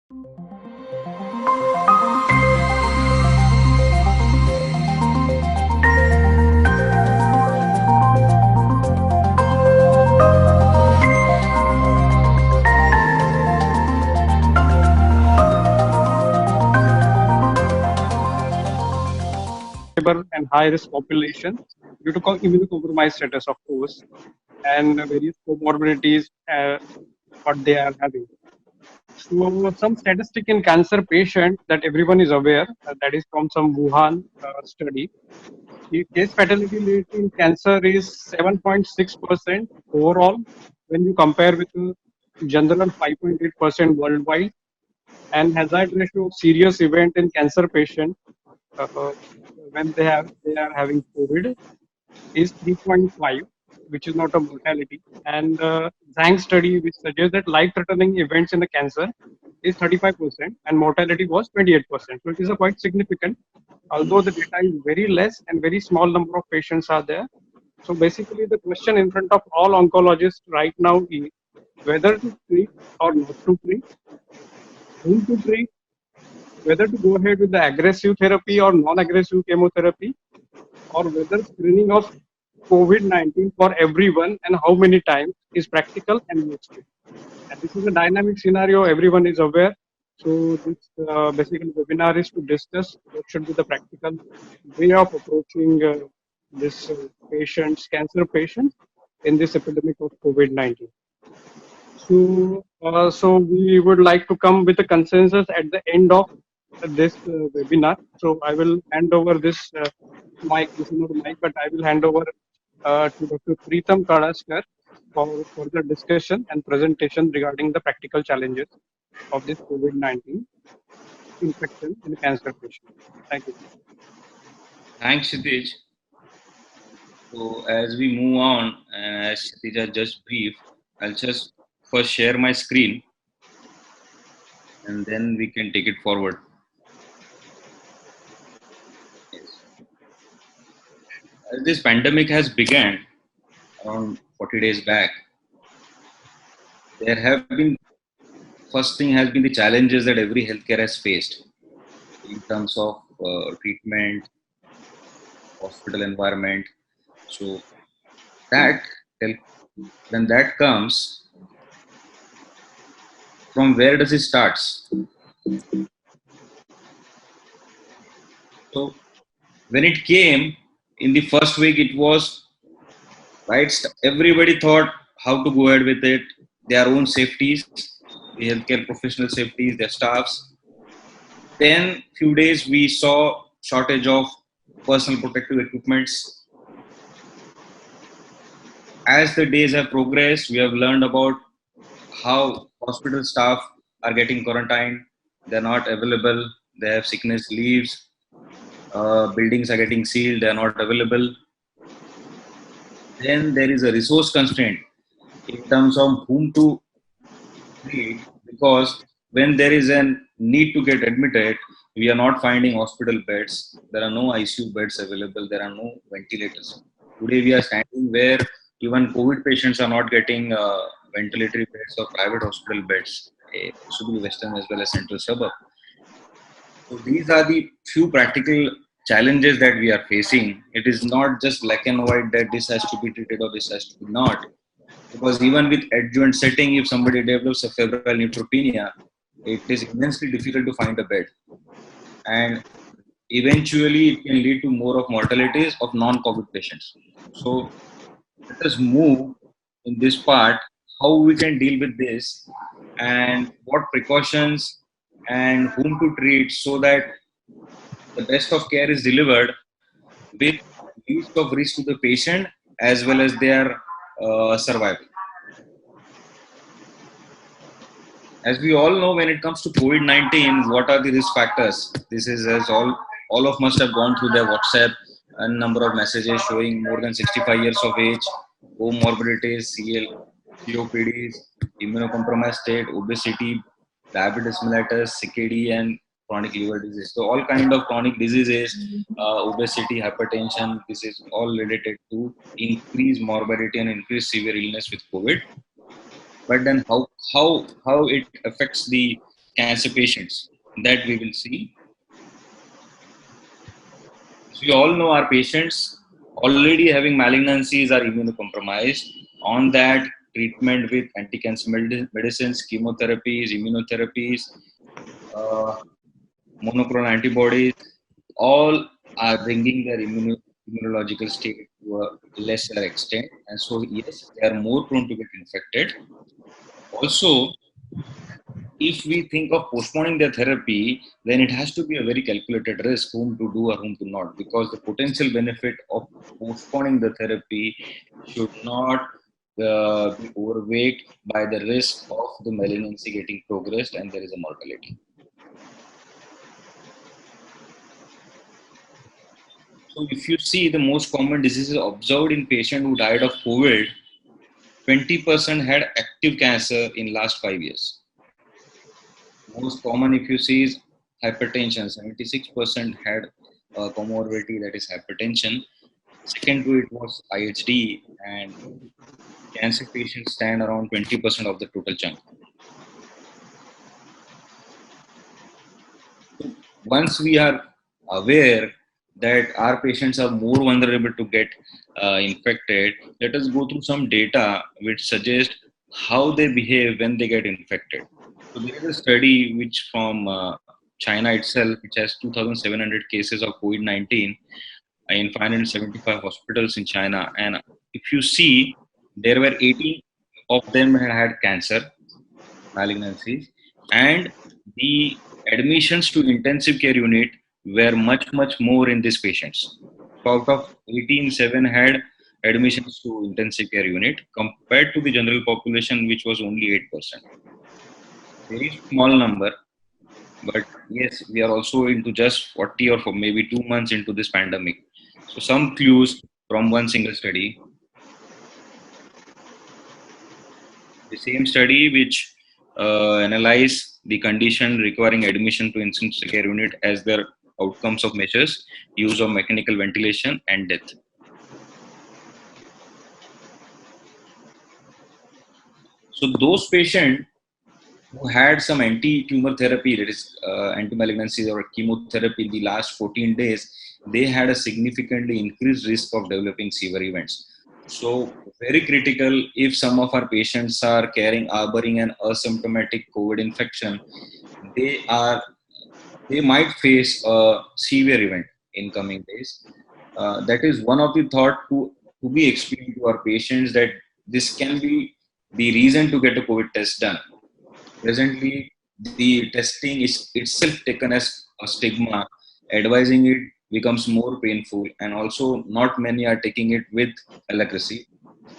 And high risk population due to immunocompromised status, of course, and various comorbidities what they are having. So, some statistic in cancer patient that everyone is aware that is from some Wuhan study. The case fatality rate in cancer is 7.6% overall when you compare with the general 5.8% worldwide, and hazard ratio of serious event in cancer patient uh, when they are having COVID is 3.5, which is not a mortality. And Zhang study, which suggests that life-threatening events in the cancer is 35% and mortality was 28%. So it is a quite significant, although the data is very less and very small number of patients are there. So basically, the question in front of all oncologists right now is whether to treat or not to treat, whom to treat, whether to go ahead with the aggressive therapy or non-aggressive chemotherapy, or whether screening of COVID-19 for everyone and how many times is practical and useful. And this is a dynamic scenario, everyone is aware. So this basically webinar is to discuss what should be the practical way of approaching this cancer patients in this epidemic of COVID-19. So we would like to come with a consensus at the end of this webinar. So I will hand over this mic. This is not a mic, but I will hand over to Dr. Preetham Kadaskar for further discussion and presentation regarding the practical challenges of this COVID-19 infection in cancer patients. Thank you. Thanks, Kshitij. So as we move on, and as Kshitij just briefed, I'll just first share my screen and then we can take it forward. Yes. As this pandemic has begun around 40 days back, there have been, first thing has been the challenges that every healthcare has faced in terms of treatment, hospital environment. So that, when that comes, from where does it start? So when it came in the first week, it was right. Everybody thought how to go ahead with it, their own safeties, the healthcare professional safeties, their staffs. Then few days we saw shortage of personal protective equipments. As the days have progressed, we have learned about how hospital staff are getting quarantined. They're not available. They have sickness leaves. Buildings are getting sealed. They are not available. Then there is a resource constraint in terms of whom to treat, because when there is a need to get admitted, we are not finding hospital beds. There are no ICU beds available. There are no ventilators. Today we are standing where even COVID patients are not getting ventilatory beds or private hospital beds, especially western as well as central suburb. So these are the few practical challenges that we are facing. It is not just black and white that this has to be treated or this has to be not. Because even with adjuvant setting, if somebody develops a febrile neutropenia, it is immensely difficult to find a bed. And eventually it can lead to more of mortalities of non-COVID patients. So let us move in this part, how we can deal with this and what precautions and whom to treat so that the best of care is delivered with least of risk to the patient as well as their survival. As we all know, when it comes to COVID-19, what are the risk factors? This is as all of must have gone through their WhatsApp, a number of messages showing more than 65 years of age, comorbidities, COPDs, immunocompromised state, obesity, diabetes mellitus, CKD, and chronic liver disease. So all kind of chronic diseases, obesity, hypertension, this is all related to increased morbidity and increased severe illness with COVID. But then how it affects the cancer patients that we will see. So we all know our patients already having malignancies are immunocompromised. On that, treatment with anti-cancer medicines, chemotherapies, immunotherapies, uh, monoclonal antibodies, all are bringing their immunological state to a lesser extent. And so, yes, they are more prone to get infected. Also, if we think of postponing their therapy, then it has to be a very calculated risk whom to do or whom to not, because the potential benefit of postponing the therapy should not be overweight by the risk of the malignancy getting progressed and there is a mortality. So if you see the most common diseases observed in patient who died of COVID, 20% had active cancer in last 5 years. Most common if you see is hypertension. 76% had a comorbidity, that is hypertension. Second to it was IHD, and cancer patients stand around 20% of the total chunk. Once we are aware that our patients are more vulnerable to get infected, let us go through some data which suggest how they behave when they get infected. So there is a study which from China itself, which has 2,700 cases of COVID-19 in 575 hospitals in China. And if you see, there were 18 of them had cancer malignancies, and the admissions to intensive care unit were much, much more in these patients. So out of 18, 7 had admissions to intensive care unit compared to the general population, which was only 8%. Very small number, but yes, we are also into just 40 or for maybe 2 months into this pandemic. So some clues from one single study. The same study which analyzed the condition requiring admission to intensive care unit as their outcomes of measures, use of mechanical ventilation and death. So those patients who had some anti-tumor therapy, that is anti-malignancy or chemotherapy in the last 14 days, they had a significantly increased risk of developing severe events. So very critical if some of our patients are harboring an asymptomatic COVID infection, they might face a severe event in coming days. That is one of the thought to be explained to our patients, that this can be the reason to get a COVID test done. Presently, the testing is itself taken as a stigma. Advising it becomes more painful, and also not many are taking it with alacrity.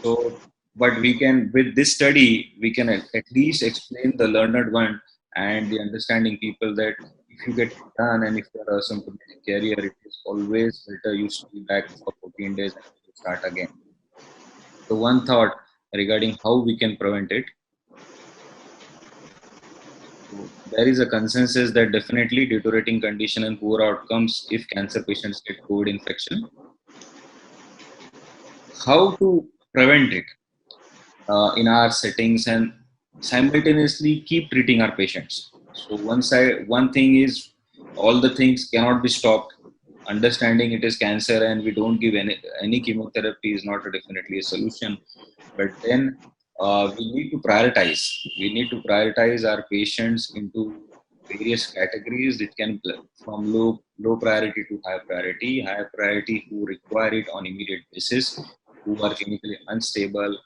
So, but we can, with this study, we can at least explain the learned one and the understanding people that if you get it done and if you are a symptomatic carrier, it is always better you stay back for 14 days and you start again. So, one thought regarding how we can prevent it. There is a consensus that definitely deteriorating condition and poor outcomes if cancer patients get COVID infection. How to prevent it in our settings and simultaneously keep treating our patients. So one thing is, all the things cannot be stopped. Understanding it is cancer and we don't give any chemotherapy is not definitely a solution. But then we need to prioritize. We need to prioritize our patients into various categories. It can from low priority to high priority. High priority who require it on immediate basis, who are clinically unstable,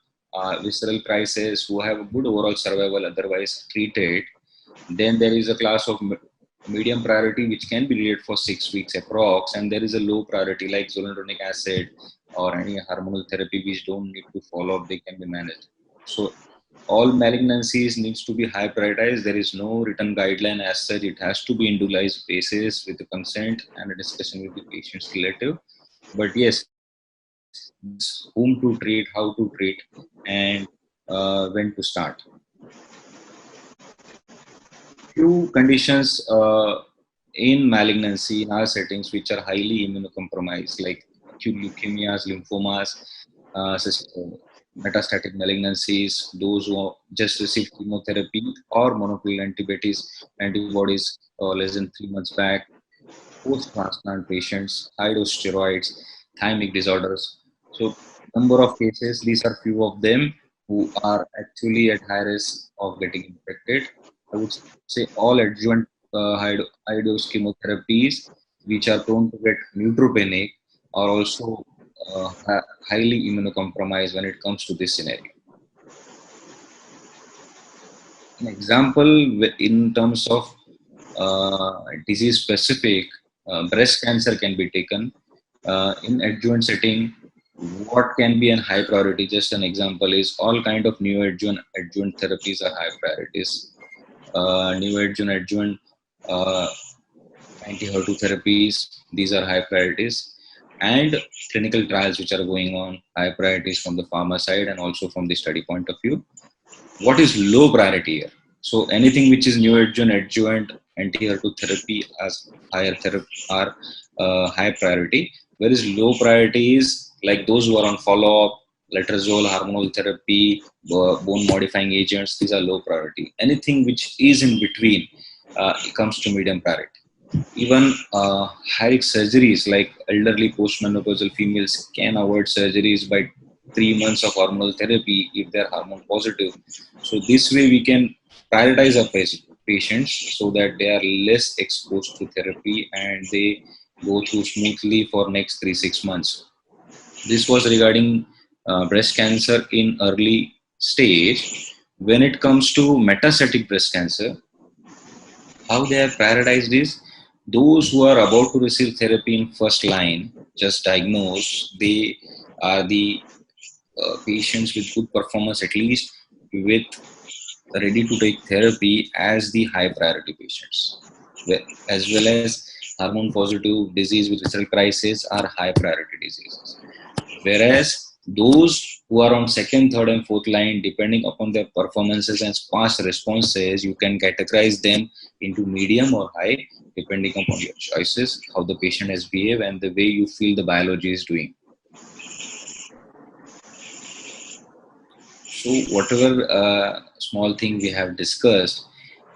visceral crisis, who have a good overall survival otherwise treated. Then there is a class of medium priority which can be needed for 6 weeks approx, and there is a low priority like zoledronic acid or any hormonal therapy which don't need to follow up, they can be managed. So all malignancies needs to be high prioritized. There is no written guideline as such. It has to be individualized basis with the consent and a discussion with the patient's relative. But yes, whom to treat, how to treat, and when to start. Few conditions in malignancy in our settings which are highly immunocompromised, like acute leukemias, lymphomas, metastatic malignancies, those who just received chemotherapy or monoclonal antibodies less than 3 months back, post-transplant patients, high-dose steroids, thymic disorders. So, number of cases, these are few of them who are actually at high risk of getting infected. I would say all adjuvant high-dose chemotherapies, which are prone to get neutropenic, are also highly immunocompromised when it comes to this scenario. An example in terms of disease specific, breast cancer can be taken in adjuvant setting. What can be a high priority? Just an example is all kind of adjuvant therapies are high priorities. Adjuvant uh, anti-HER2 therapies, these are high priorities, and clinical trials which are going on, high priorities from the pharma side and also from the study point of view. What is low priority here? So anything which is adjuvant, anti-HER2 therapy as higher therapy are high priority, whereas low priority is like those who are on follow-up, letrozole, hormonal therapy, bone modifying agents. These are low priority. Anything which is in between it comes to medium priority. Even high risk surgeries like elderly postmenopausal females can avoid surgeries by 3 months of hormonal therapy if they're hormone positive. So this way we can prioritize our patients so that they are less exposed to therapy and they go through smoothly for next 3 6 months. This was regarding breast cancer in early stage. When it comes to metastatic breast cancer, how they have prioritized is those who are about to receive therapy in first line, just diagnosed, they are the patients with good performance, at least with ready to take therapy as the high priority patients, as well as hormone positive disease with result crisis are high priority diseases. Whereas those who are on second, third, and fourth line, depending upon their performances and past responses, you can categorize them into medium or high, depending upon your choices, how the patient has behaved, and the way you feel the biology is doing. So, whatever small thing we have discussed,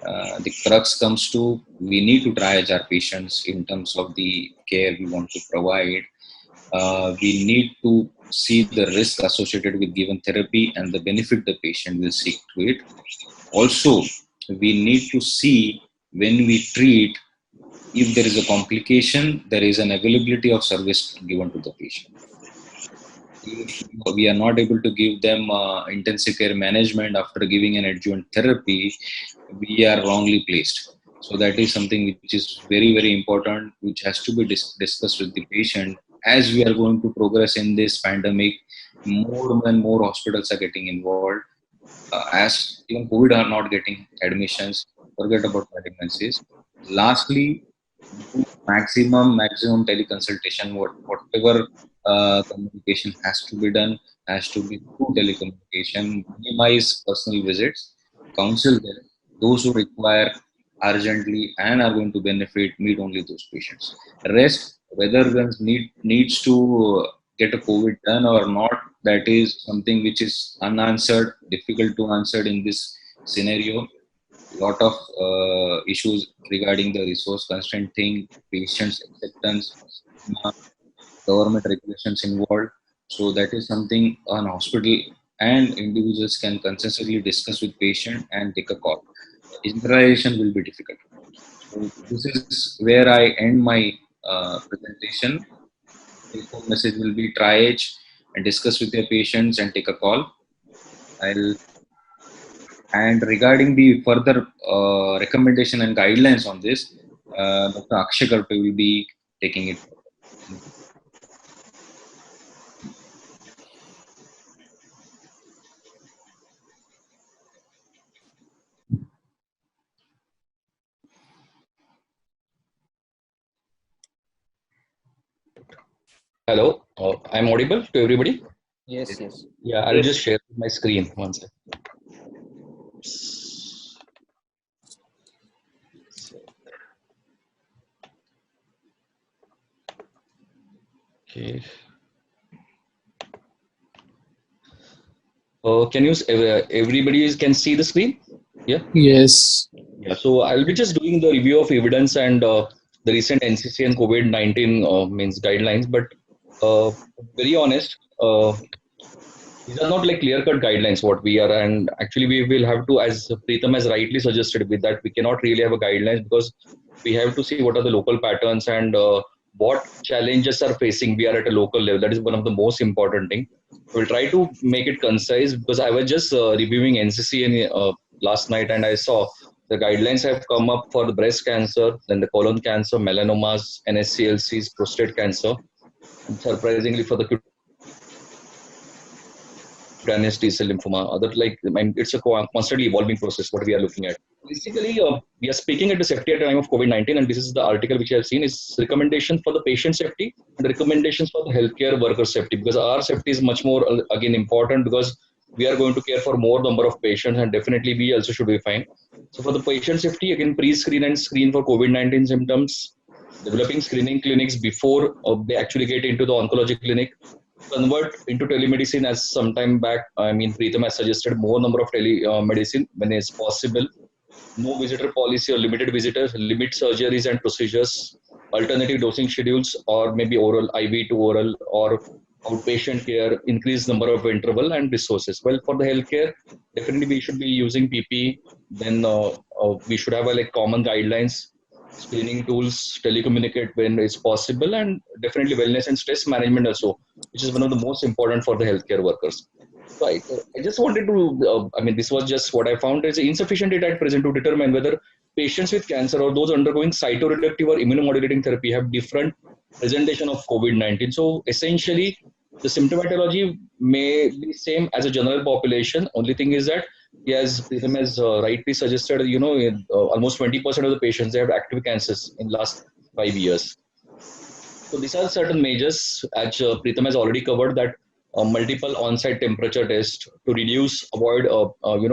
the crux comes to we need to triage our patients in terms of the care we want to provide. We need to see the risk associated with given therapy and the benefit the patient will seek to it. Also, we need to see when we treat, if there is a complication, there is an availability of service given to the patient. If we are not able to give them intensive care management after giving an adjuvant therapy, we are wrongly placed. So that is something which is very, very important, which has to be discussed with the patient. As we are going to progress in this pandemic, more and more hospitals are getting involved. As even COVID are not getting admissions, forget about malignancies. Lastly, do maximum teleconsultation. Whatever communication has to be done has to be through telecommunication. Minimize personal visits. Counsel them. Those who require urgently and are going to benefit, meet only those patients. Rest, whether one needs to get a COVID done or not, that is something which is unanswered, difficult to answer in this scenario. Lot of issues regarding the resource constraint thing, patients acceptance, government regulations involved. So that is something an hospital and individuals can consistently discuss with patient and take a call. Generalization will be difficult. So this is where I end my presentation. Take home message will be triage and discuss with your patients and take a call. I'll And regarding the further recommendation and guidelines on this, Dr. Akshay Karpe will be taking it. Hello, I'm audible to everybody. Yes, yes. Yeah, I'll just share my screen once. Okay. Can you everybody can see the screen? Yeah. Yes. Yeah. So I'll be just doing the review of evidence and the recent NCC and COVID-19 means guidelines. But very honest, these are not like clear-cut guidelines what we are, and actually we will have to, as Preetham has rightly suggested, with that we cannot really have a guidelines because we have to see what are the local patterns and what challenges are facing we are at a local level. That is one of the most important thing. We'll try to make it concise because I was just reviewing NCC last night and I saw the guidelines have come up for the breast cancer, then the colon cancer, melanomas, NSCLCs, prostate cancer, and surprisingly for the cutaneous T-cell lymphoma. Other like I mean, it's a constantly evolving process. What we are looking at. Basically, we are speaking at the safety at the time of COVID-19, and this is the article which I have seen is recommendation for the patient safety and recommendations for the healthcare worker safety because our safety is much more again important because we are going to care for more number of patients and definitely we also should be fine. So for the patient safety, again pre-screen and screen for COVID-19 symptoms, developing screening clinics before they actually get into the oncology clinic, convert into telemedicine as some time back. I mean, Preetham has suggested more number of telemedicine when it's possible. No visitor policy or limited visitors, limit surgeries and procedures, alternative dosing schedules, or maybe oral IV to oral or outpatient care, increase number of interval and resources. Well, for the healthcare, definitely we should be using PP. Then we should have like common guidelines, screening tools, telecommunicate when it's possible, and definitely wellness and stress management also, which is one of the most important for the healthcare workers. So I just wanted to, I mean, this was just what I found is insufficient data at present to determine whether patients with cancer or those undergoing cytoreductive or immunomodulating therapy have different presentation of COVID-19. So essentially, the symptomatology may be same as a general population. Only thing is that, as Pritham has rightly suggested, almost 20% of the patients they have active cancers in last 5 years. So these are certain measures, as Pritham has already covered, that multiple on-site temperature test to reduce, avoid,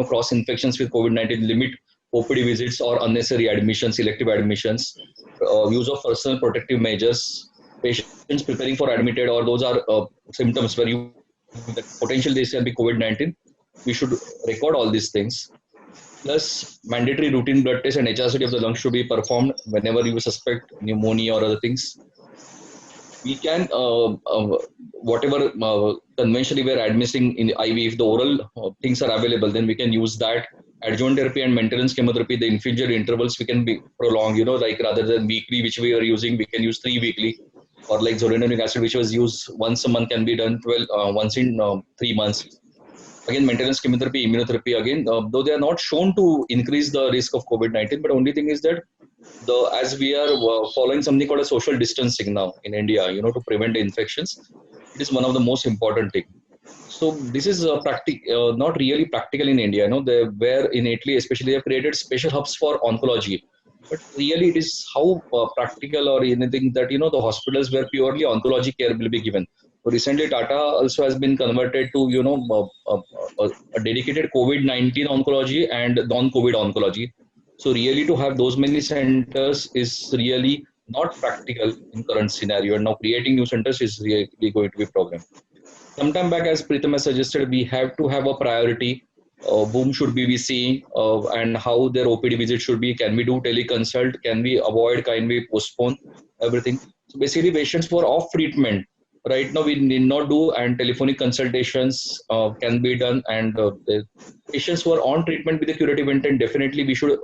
cross infections with COVID-19, limit OPD visits or unnecessary admissions, selective admissions, use of personal protective measures, patients preparing for admitted or those are symptoms where you that potential this can be COVID-19. We should record all these things. Plus, mandatory routine blood test and HRCT of the lungs should be performed whenever you suspect pneumonia or other things. We can whatever conventionally we're admitting in IV, if the oral things are available, then we can use that. Adjuvant therapy and maintenance chemotherapy, the infusion intervals we can be prolonged, like rather than weekly which we are using, we can use 3 weekly, or like zoledonic acid which was used once a month can be done 12 once in 3 months. Again, maintenance chemotherapy, immunotherapy, again, though they are not shown to increase the risk of COVID-19, but only thing is that as we are following something called a social distancing now in India, to prevent infections, it is one of the most important thing. So this is not really practical in India. Where in Italy, especially, they have created special hubs for oncology. But really, it is how practical or anything that the hospitals where purely oncology care will be given. So recently, Tata also has been converted to a dedicated COVID-19 oncology and non-COVID oncology. So really, to have those many centers is really not practical in current scenario. And now creating new centers is really going to be a problem. Sometime back, as Pritham has suggested, we have to have a priority. Whom should we be seeing and how their OPD visit should be? Can we do teleconsult? Can we avoid? Can we postpone everything? So basically, patients who are off treatment right now we need not do, and telephonic consultations can be done. And the patients who are on treatment with the curative intent, definitely we should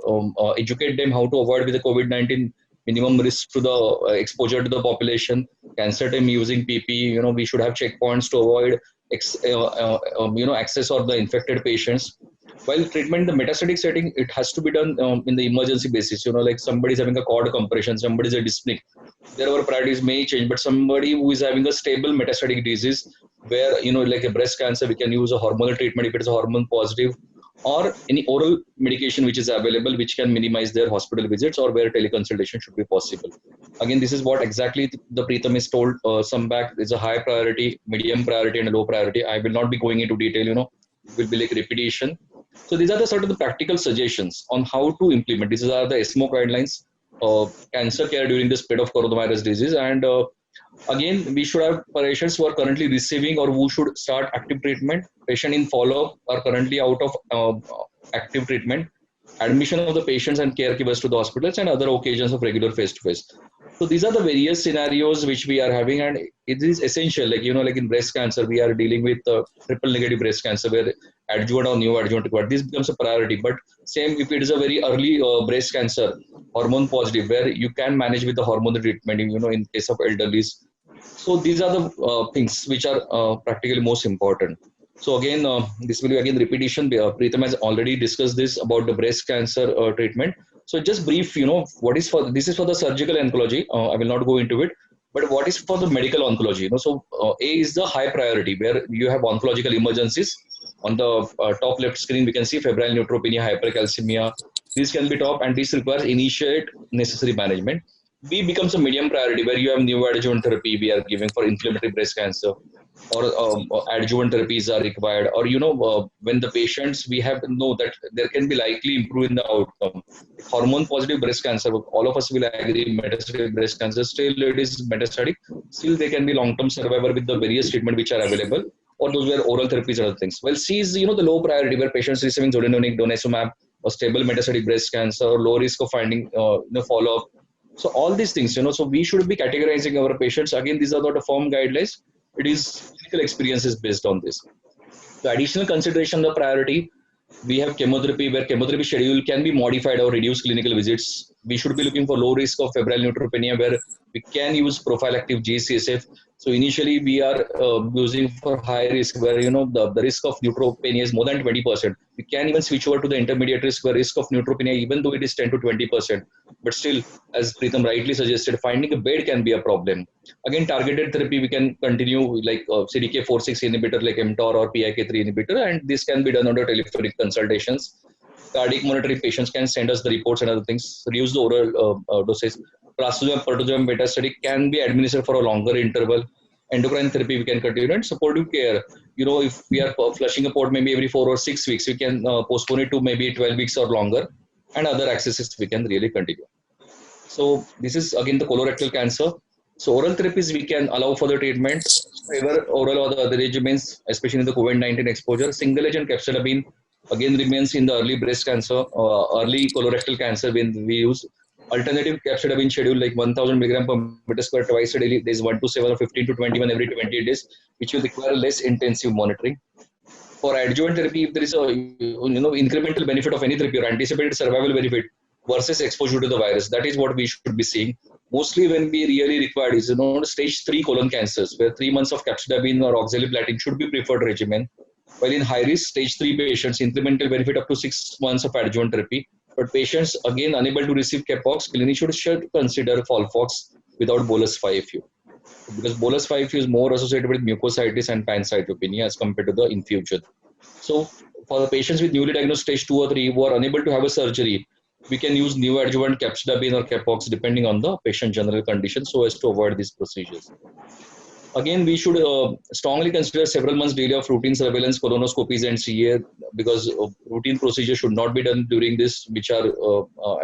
educate them how to avoid with the COVID-19 minimum risk to the exposure to the population. Cancer time using PP. We should have checkpoints to avoid access of the infected patients. While treatment in the metastatic setting, it has to be done in the emergency basis. Like somebody's having a cord compression, somebody's a dyspneic. There our priorities may change, but somebody who is having a stable metastatic disease, where like a breast cancer, we can use a hormonal treatment if it is a hormone positive, or any oral medication which is available, which can minimize their hospital visits, or where teleconsultation should be possible. Again, this is what exactly the Pritham is told some back. There's a high priority, medium priority, and a low priority. I will not be going into detail. It will be like repetition. So these are the sort of the practical suggestions on how to implement. These are the ESMO guidelines, cancer care during the spread of coronavirus disease, and Again, we should have patients who are currently receiving or who should start active treatment. Patient in follow-up are currently out of active treatment. Admission of the patients and caregivers to the hospitals and other occasions of regular face-to-face. So these are the various scenarios which we are having, and it is essential. Like like in breast cancer, we are dealing with triple negative breast cancer where adjuvant or neoadjuvant required. This becomes a priority. But same if it is a very early breast cancer, hormone positive, where you can manage with the hormonal treatment. In case of elderlies, so these are the things which are practically most important. So again, this will be again repetition. Preetham has already discussed this about the breast cancer treatment. So just brief, what is for this is for the surgical oncology. I will not go into it, but what is for the medical oncology? So A is the high priority where you have oncological emergencies. On the top left screen, we can see febrile neutropenia, hypercalcemia. This can be top, and this requires initiate necessary management. B becomes a medium priority where you have neoadjuvant therapy we are giving for inflammatory breast cancer, or adjuvant therapies are required, or when the patients we have to know that there can be likely improve in the outcome. Hormone positive breast cancer, all of us will agree, metastatic breast cancer still it is metastatic, still they can be long-term survivor with the various treatment which are available, or those were oral therapies and other things. Well, C is the low priority where patients receiving zoledronate, denosumab, or stable metastatic breast cancer, or low risk of finding follow-up. So all these things, so we should be categorizing our patients. Again, these are not a firm guidelines. It is clinical experiences based on this. The additional consideration, the priority, we have chemotherapy where chemotherapy schedule can be modified or reduce clinical visits. We should be looking for low risk of febrile neutropenia where we can use prophylactic GCSF. So initially we are using for high risk where the risk of neutropenia is more than 20%. We can even switch over to the intermediate risk where risk of neutropenia, even though it is 10 to 20%, but still, as Preetham rightly suggested, finding a bed can be a problem. Again, targeted therapy we can continue like CDK4/6 inhibitor like mTOR or PIK3 inhibitor, and this can be done under telephonic consultations. Cardiac monitoring patients can send us the reports and other things. Reduce the oral dosage. Trastuzumab, pertuzumab, metastatic can be administered for a longer interval. Endocrine therapy we can continue, and supportive care. If we are flushing a port maybe every 4 or 6 weeks, we can postpone it to maybe 12 weeks or longer, and other accesses we can really continue. So this is again the colorectal cancer. So oral therapies we can allow for the treatment. However, oral or the other regimens, especially in the COVID-19 exposure, single agent capecitabine again remains in the early breast cancer, early colorectal cancer when we use alternative capecitabine schedule like 1000 milligram per meter square twice a daily. There is 1 to 7 or 15 to 21 every 28 days, which will require less intensive monitoring. For adjuvant therapy, if there is a incremental benefit of any therapy or anticipated survival benefit versus exposure to the virus, that is what we should be seeing. Mostly when we really required is stage 3 colon cancers where 3 months of capecitabine or oxaliplatin should be preferred regimen. While in high risk stage 3 patients, incremental benefit up to 6 months of adjuvant therapy. But patients again unable to receive Capox, clinicians should consider Folfox without bolus 5-FU. Because bolus 5-FU is more associated with mucositis and pancytopenia as compared to the infusion. So for the patients with newly diagnosed stage 2 or 3 who are unable to have a surgery, we can use neoadjuvant capecitabine or Capox depending on the patient general condition so as to avoid these procedures. Again, we should strongly consider several months delay of routine surveillance, colonoscopies and CA because routine procedures should not be done during this, which are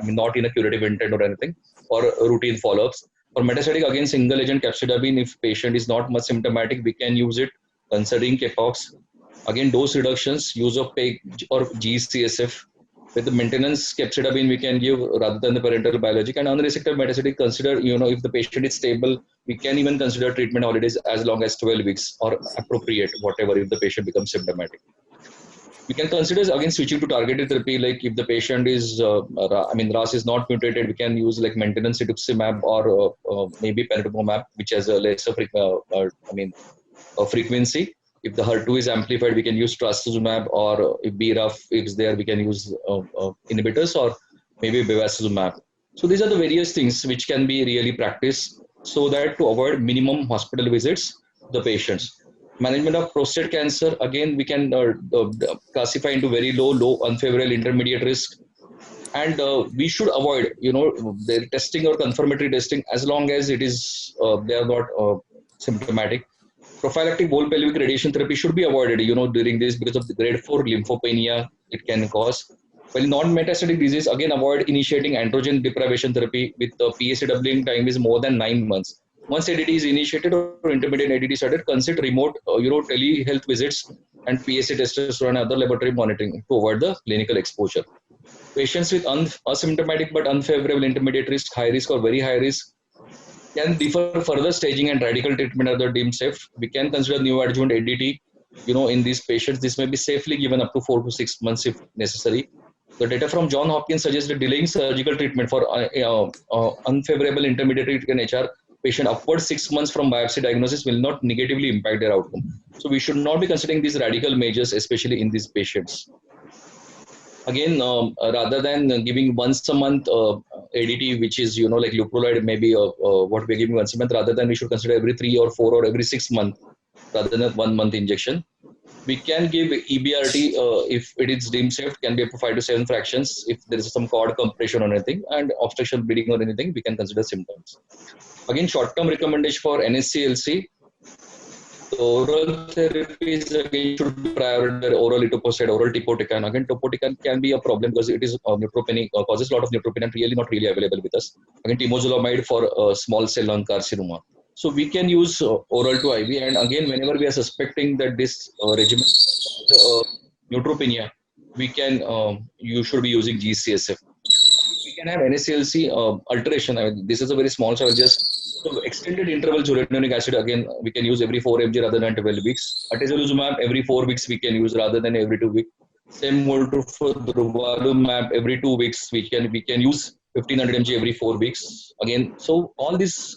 not in a curative intent or anything, or routine follow-ups. For metastatic, again, single agent capecitabine, if patient is not much symptomatic, we can use it considering Capox. Again, dose reductions, use of PEG or GCSF. With the maintenance capecitabine we can give rather than the parenteral biologic, and unresected metastatic consider, if the patient is stable, we can even consider treatment holidays as long as 12 weeks or appropriate, whatever, if the patient becomes symptomatic. We can consider again switching to targeted therapy, like if the patient is, RAS is not mutated, we can use like maintenance cetuximab or maybe panitumumab, which has a lesser frequency. If the HER2 is amplified, we can use trastuzumab, or if BRAF is there, we can use inhibitors or maybe bevacizumab. So these are the various things which can be really practiced so that to avoid minimum hospital visits to the patients. Management of prostate cancer, again, we can classify into very low, unfavorable, intermediate risk. And we should avoid, the testing or confirmatory testing as long as it is, they are not symptomatic. Prophylactic whole pelvic radiation therapy should be avoided, during this because of the grade 4 lymphopenia it can cause. While non-metastatic disease, again, avoid initiating androgen deprivation therapy with the PSA doubling time is more than 9 months. Once ADT is initiated or intermediate ADT started, consider remote, telehealth visits and PSA testosterone and other laboratory monitoring to avoid the clinical exposure. Patients with asymptomatic but unfavorable intermediate risk, high risk or very high risk can defer further staging and radical treatment are deemed safe. We can consider neoadjuvant ADT, in these patients. This may be safely given up to 4 to 6 months if necessary. The data from John Hopkins suggests that delaying surgical treatment for unfavorable intermediate in HR patient upwards 6 months from biopsy diagnosis will not negatively impact their outcome. So we should not be considering these radical measures, especially in these patients. Again, rather than giving once a month ADT, which is like leuprolide, maybe what we're giving once a month, rather than we should consider every 3 or 4 or every 6 months, rather than a 1 month injection. We can give EBRT if it is deemed safe, can be up to 5 to 7 fractions. If there is some cord compression or anything and obstruction bleeding or anything, we can consider symptoms. Again, short-term recommendation for NSCLC. The oral therapies again should be prioritized. Oral etoposide, oral topotecan. Again, topotecan can be a problem because it is neutropenic, causes a lot of neutropenia and really not really available with us. Again, temozolomide for small cell lung carcinoma. So we can use oral to IV, and again, whenever we are suspecting that this regimen neutropenia, we can you should be using GCSF. We can have NSCLC alteration. I mean, this is a very small, so I will just extended interval zoledronic acid. Again, we can use every 4 mg rather than 12 weeks. Atezolizumab every 4 weeks we can use rather than every 2 weeks. Same hold true for durvalumab every 2 weeks. We can use 1500 mg every 4 weeks. Again, so all this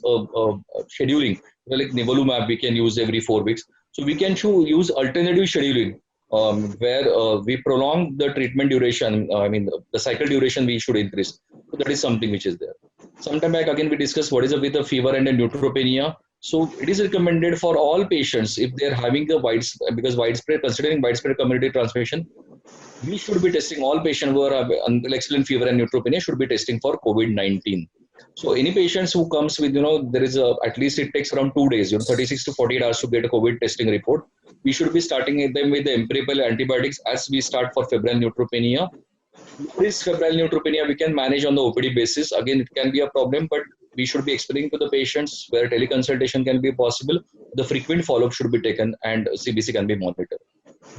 scheduling, like nivolumab, we can use every 4 weeks. So we can use alternative scheduling where we prolong the treatment duration. The cycle duration we should increase. So that is something which is there. Sometime back again we discussed what is with the fever and the neutropenia. So it is recommended for all patients if they are having the considering widespread community transmission, we should be testing all patients who are unexplained fever and neutropenia should be testing for COVID-19. So any patients who comes with, there is at least it takes around 2 days, 36 to 48 hours to get a COVID testing report. We should be starting them with the empirical antibiotics as we start for febrile neutropenia. This febrile neutropenia we can manage on the OPD basis. Again, it can be a problem, but we should be explaining to the patients where teleconsultation can be possible. The frequent follow-up should be taken and CBC can be monitored.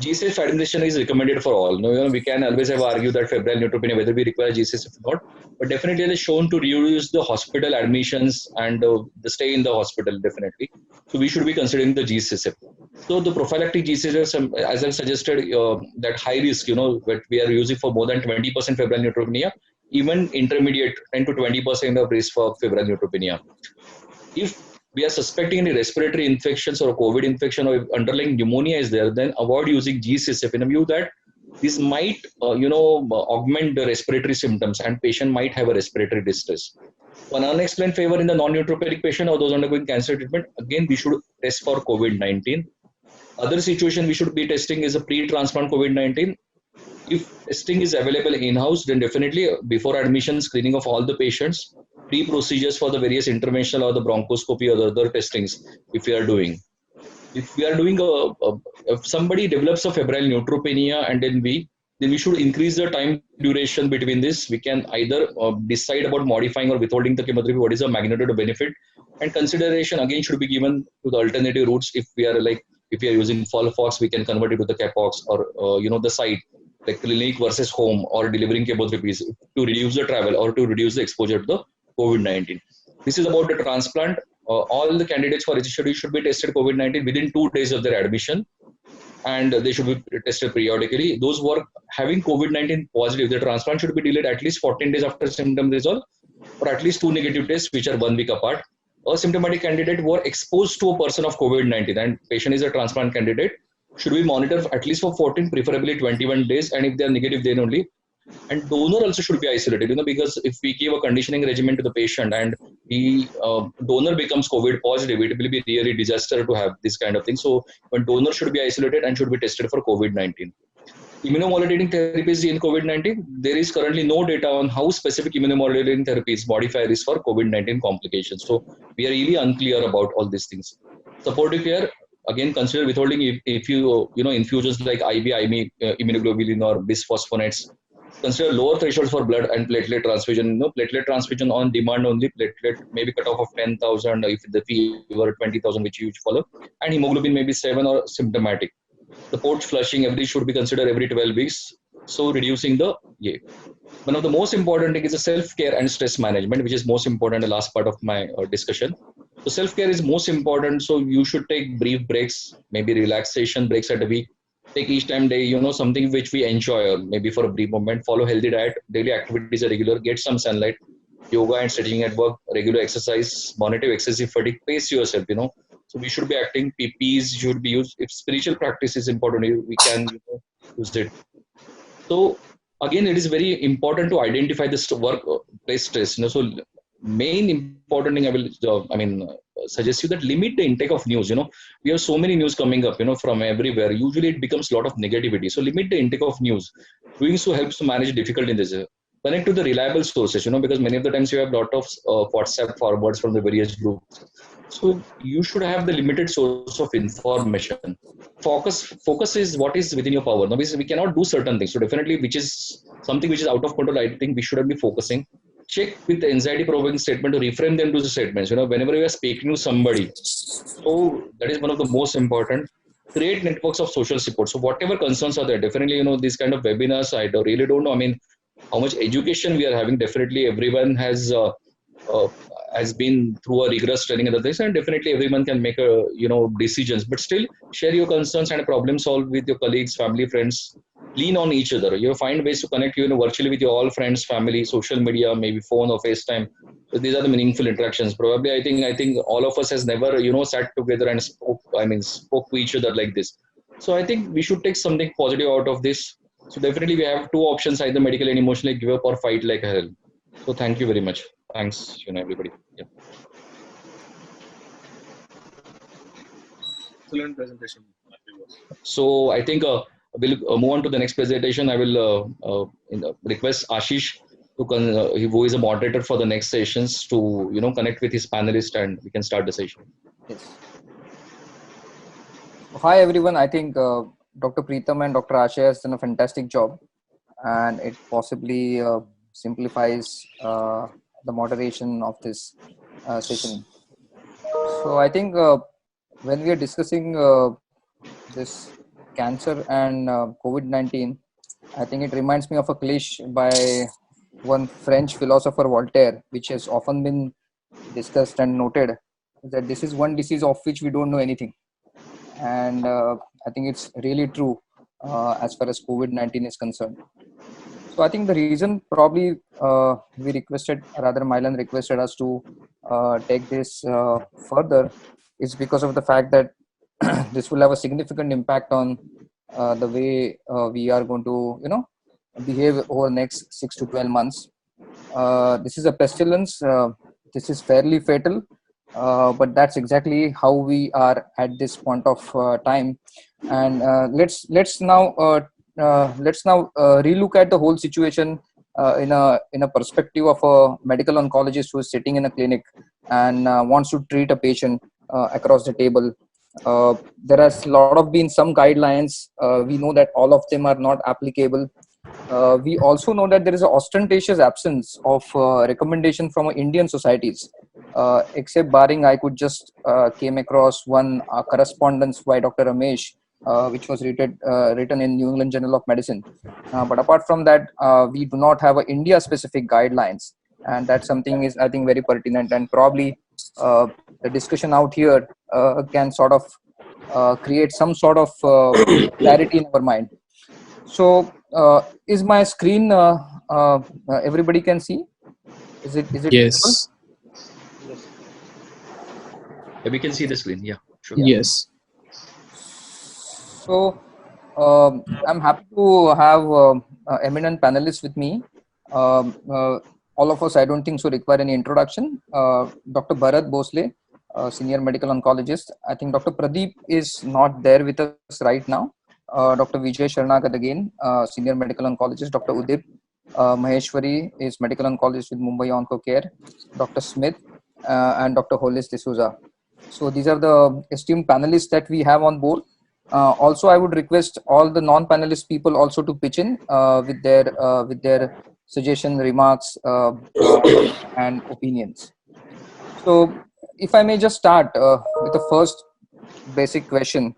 GCSF administration is recommended for all. We can always have argued that febrile neutropenia, whether we require GCSF or not, but definitely it is shown to reduce the hospital admissions and the stay in the hospital, definitely. So we should be considering the GCSF. So the prophylactic GCSF, as I suggested, that high risk, that we are using for more than 20% febrile neutropenia, even intermediate 10 to 20% of risk for febrile neutropenia. If we are suspecting any respiratory infections or COVID infection or underlying pneumonia is there, then avoid using GCSF in a view that this might, augment the respiratory symptoms and patient might have a respiratory distress. One unexplained fever in the non-neutropenic patient or those undergoing cancer treatment, again, we should test for COVID-19. Other situation we should be testing is a pre-transplant COVID-19. If testing is available in-house, then definitely before admission, screening of all the patients, pre-procedures for the various interventional or the bronchoscopy or the other testings, if we are doing. If we are doing if somebody develops a febrile neutropenia and then we should increase the time duration between this. We can either decide about modifying or withholding the chemotherapy, what is the magnitude of benefit, and consideration again should be given to the alternative routes. If we are using FOLFOX, we can convert it to the CAPOX or the site, like clinic versus home or delivering chemotherapies to reduce the travel or to reduce the exposure to the COVID-19. This is about the transplant. All the candidates for registry should be tested COVID-19 within 2 days of their admission, and they should be tested periodically. Those who are having COVID-19 positive, the transplant should be delayed at least 14 days after symptom resolve, or at least 2 negative tests which are 1 week apart. A symptomatic candidate who are exposed to a person of COVID-19 and patient is a transplant candidate should be monitored at least for 14, preferably 21 days, and if they are negative, then only. And donor also should be isolated, because if we give a conditioning regimen to the patient and the donor becomes COVID positive, it will be really disaster to have this kind of thing. So when donor should be isolated and should be tested for COVID-19. Immunomodulating therapies in COVID-19, there is currently no data on how specific immunomodulating therapies modify risk for COVID-19 complications. So we are really unclear about all these things. Supportive care, again, consider withholding if you infusions like IV, immunoglobulin or bisphosphonates. consider lower thresholds for blood and platelet transfusion. Platelet transfusion on demand only, platelet maybe cutoff of 10,000 if the fever 20,000 which you follow, and hemoglobin maybe 7 or symptomatic. The port flushing every should be considered every 12 weeks. So reducing the one of the most important thing is the self-care and stress management, which is most important. The last part of my discussion. So self-care is most important. So you should take brief breaks, maybe relaxation breaks at a week. Take each time day, something which we enjoy, or maybe for a brief moment. Follow healthy diet, daily activities are regular. Get some sunlight, yoga and stretching at work, regular exercise, monitor excessive fatigue. Pace yourself. So we should be acting. PPs should be used. If spiritual practice is important, we can use it. So again, it is very important to identify this workplace stress. So main important thing I will, suggest you that limit the intake of news. We have so many news coming up, from everywhere. Usually it becomes a lot of negativity. So limit the intake of news. Doing so helps to manage difficulty in this. Connect to the reliable sources, because many of the times you have a lot of WhatsApp forwards from the various groups. So you should have the limited source of information. Focus is what is within your power. Now we cannot do certain things. So definitely, which is something which is out of control, I think we shouldn't be focusing. Check with the anxiety provoking statement to reframe them to the statements. Whenever you are speaking to somebody, so that is one of the most important. Create networks of social support. So whatever concerns are there, definitely, these kind of webinars, really don't know. How much education we are having. Definitely everyone has been through a rigorous training and other things, and definitely everyone can make decisions, but still share your concerns and problem solve with your colleagues, family, friends. Lean on each other. Find ways to connect virtually with your all friends, family, social media, maybe phone or FaceTime. So these are the meaningful interactions. Probably I think all of us has never sat together and spoke to each other like this. So I think we should take something positive out of this. So definitely we have two options, either medically and emotionally give up or fight like hell. So thank you very much. Thanks, everybody. Yeah. Excellent presentation. So I think we'll move on to the next presentation. I will request Ashish who is a moderator for the next sessions, to connect with his panelists, and we can start the session. Yes. Hi everyone. I think Dr. Preetham and Dr. Ashay has done a fantastic job, and it possibly simplifies the moderation of this session. So I think when we are discussing this cancer and COVID-19, I think it reminds me of a cliche by one French philosopher, Voltaire, which has often been discussed and noted, that this is one disease of which we don't know anything. And I think it's really true as far as COVID-19 is concerned. So I think the reason probably we requested, rather Mylan requested us to take this further, is because of the fact that this will have a significant impact on the way we are going to, behave over the next 6 to 12 months. This is a pestilence. This is fairly fatal. But that's exactly how we are at this point of time. And let's now relook at the whole situation in a perspective of a medical oncologist who is sitting in a clinic and wants to treat a patient across the table. There has a lot of been some guidelines. We know that all of them are not applicable. We also know that there is an ostentatious absence of recommendation from Indian societies, except barring I could just came across one correspondence by Dr. Ramesh, which was written in New England Journal of Medicine. But apart from that, we do not have India-specific guidelines, and that's something is I think very pertinent, and probably the discussion out here can sort of create some sort of clarity in our mind. So is my screen everybody can see? Is it Yes. visible? Yeah, we can see the screen. Yeah, sure. Yes. So I'm happy to have eminent panelists with me. All of us, I don't think so, require any introduction. Dr. Bharat Bhosle, senior medical oncologist. I think Dr. Pradeep is not there with us right now. Dr. Vijay Sharnagat again, senior medical oncologist. Dr. Udip Maheshwari is medical oncologist with Mumbai Oncocare. Dr. Smith and Dr. Hollis D'Souza. So these are the esteemed panelists that we have on board. Also, I would request all the non-panelist people also to pitch in with their suggestion, remarks, and opinions. So, if I may just start with the first basic question.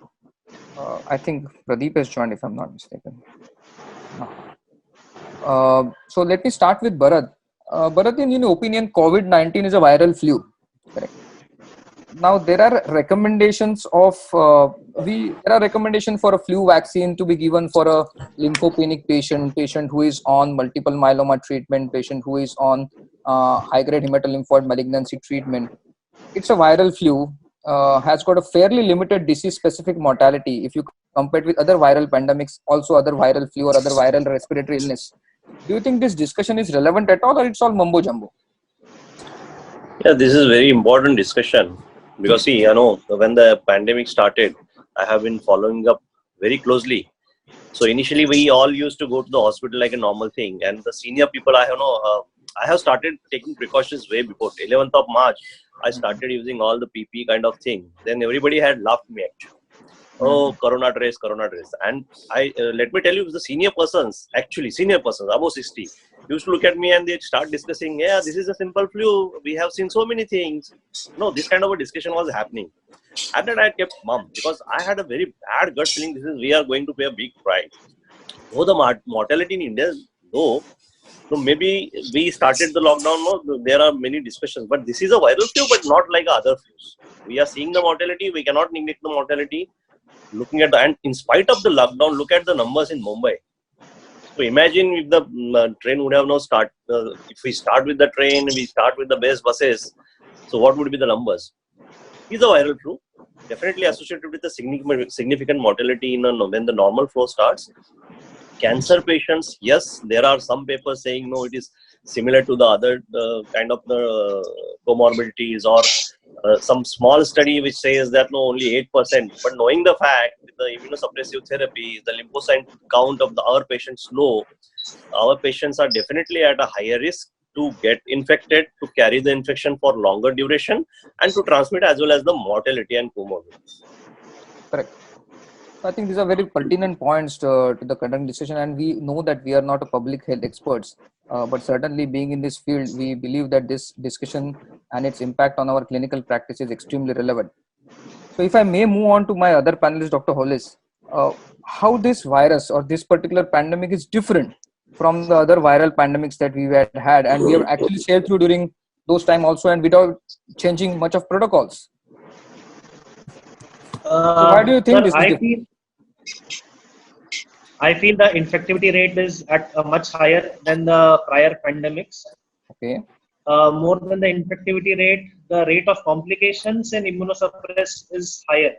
I think Pradeep has joined, if I'm not mistaken. No. So let me start with Bharat. Bharat, in your opinion, COVID-19 is a viral flu, correct? Now there are recommendations of there are recommendations for a flu vaccine to be given for a lymphopenic patient who is on multiple myeloma treatment, patient who is on high grade hematolymphoid malignancy treatment. It's a viral flu, has got a fairly limited disease specific mortality if you compare it with other viral pandemics, also other viral flu or other viral respiratory illness. Do you think this discussion is relevant at all, or it's all mumbo jumbo? Yeah, this is very important discussion because see, when the pandemic started, I have been following up very closely. So initially, we all used to go to the hospital like a normal thing, and the senior people, I have started taking precautions way before 11th of March. I started using all the PPE kind of thing. Then everybody had laughed me actually. Oh, corona dress, and let me tell you, the senior persons above 60 used to look at me and they start discussing, yeah, this is a simple flu, we have seen so many things. No, this kind of a discussion was happening. At that I kept mum because I had a very bad gut feeling we are going to pay a big price. Oh, the mortality in India is low. So maybe we started the lockdown. No, there are many discussions, but this is a viral flu, but not like other flus. We are seeing the mortality. We cannot neglect the mortality. Looking at and in spite of the lockdown, look at the numbers in Mumbai. So imagine if the train would have no start. If we start with the train, we start with the best buses. So what would be the numbers? Is a viral flu definitely associated with a significant mortality when the normal flow starts. Cancer patients, yes, there are some papers saying no, it is similar to the other kind of comorbidities or some small study which says that no, only 8%. But knowing the fact the immunosuppressive therapy, the lymphocyte count of our patients low, our patients are definitely at a higher risk to get infected, to carry the infection for longer duration, and to transmit as well as the mortality and comorbidities. Correct. I think these are very pertinent points to the current discussion, and we know that we are not a public health experts, but certainly being in this field, we believe that this discussion and its impact on our clinical practice is extremely relevant. So, if I may move on to my other panelist, Dr. Hollis, how this virus or this particular pandemic is different from the other viral pandemics that we had, and we have actually sailed through during those time also, and without changing much of protocols. So why do you think this is different? I feel the infectivity rate is at a much higher than the prior pandemics. Okay. More than the infectivity rate, the rate of complications in immunosuppressed is higher.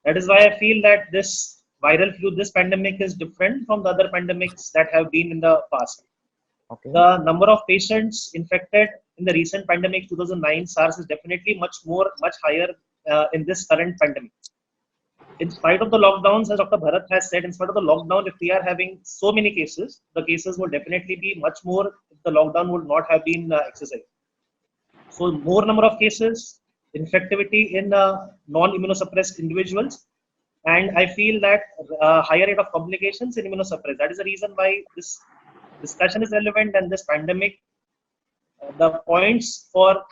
That is why I feel that this viral flu, this pandemic is different from the other pandemics that have been in the past. Okay. The number of patients infected in the recent pandemic, 2009 SARS, is definitely much higher in this current pandemic. In spite of the lockdowns, as Dr. Bharat has said, in spite of the lockdown, if we are having so many cases, the cases will definitely be much more if the lockdown would not have been exercised. So more number of cases, infectivity in non-immunosuppressed individuals, and I feel that higher rate of complications in immunosuppressed. That is the reason why this discussion is relevant, and this pandemic, the points for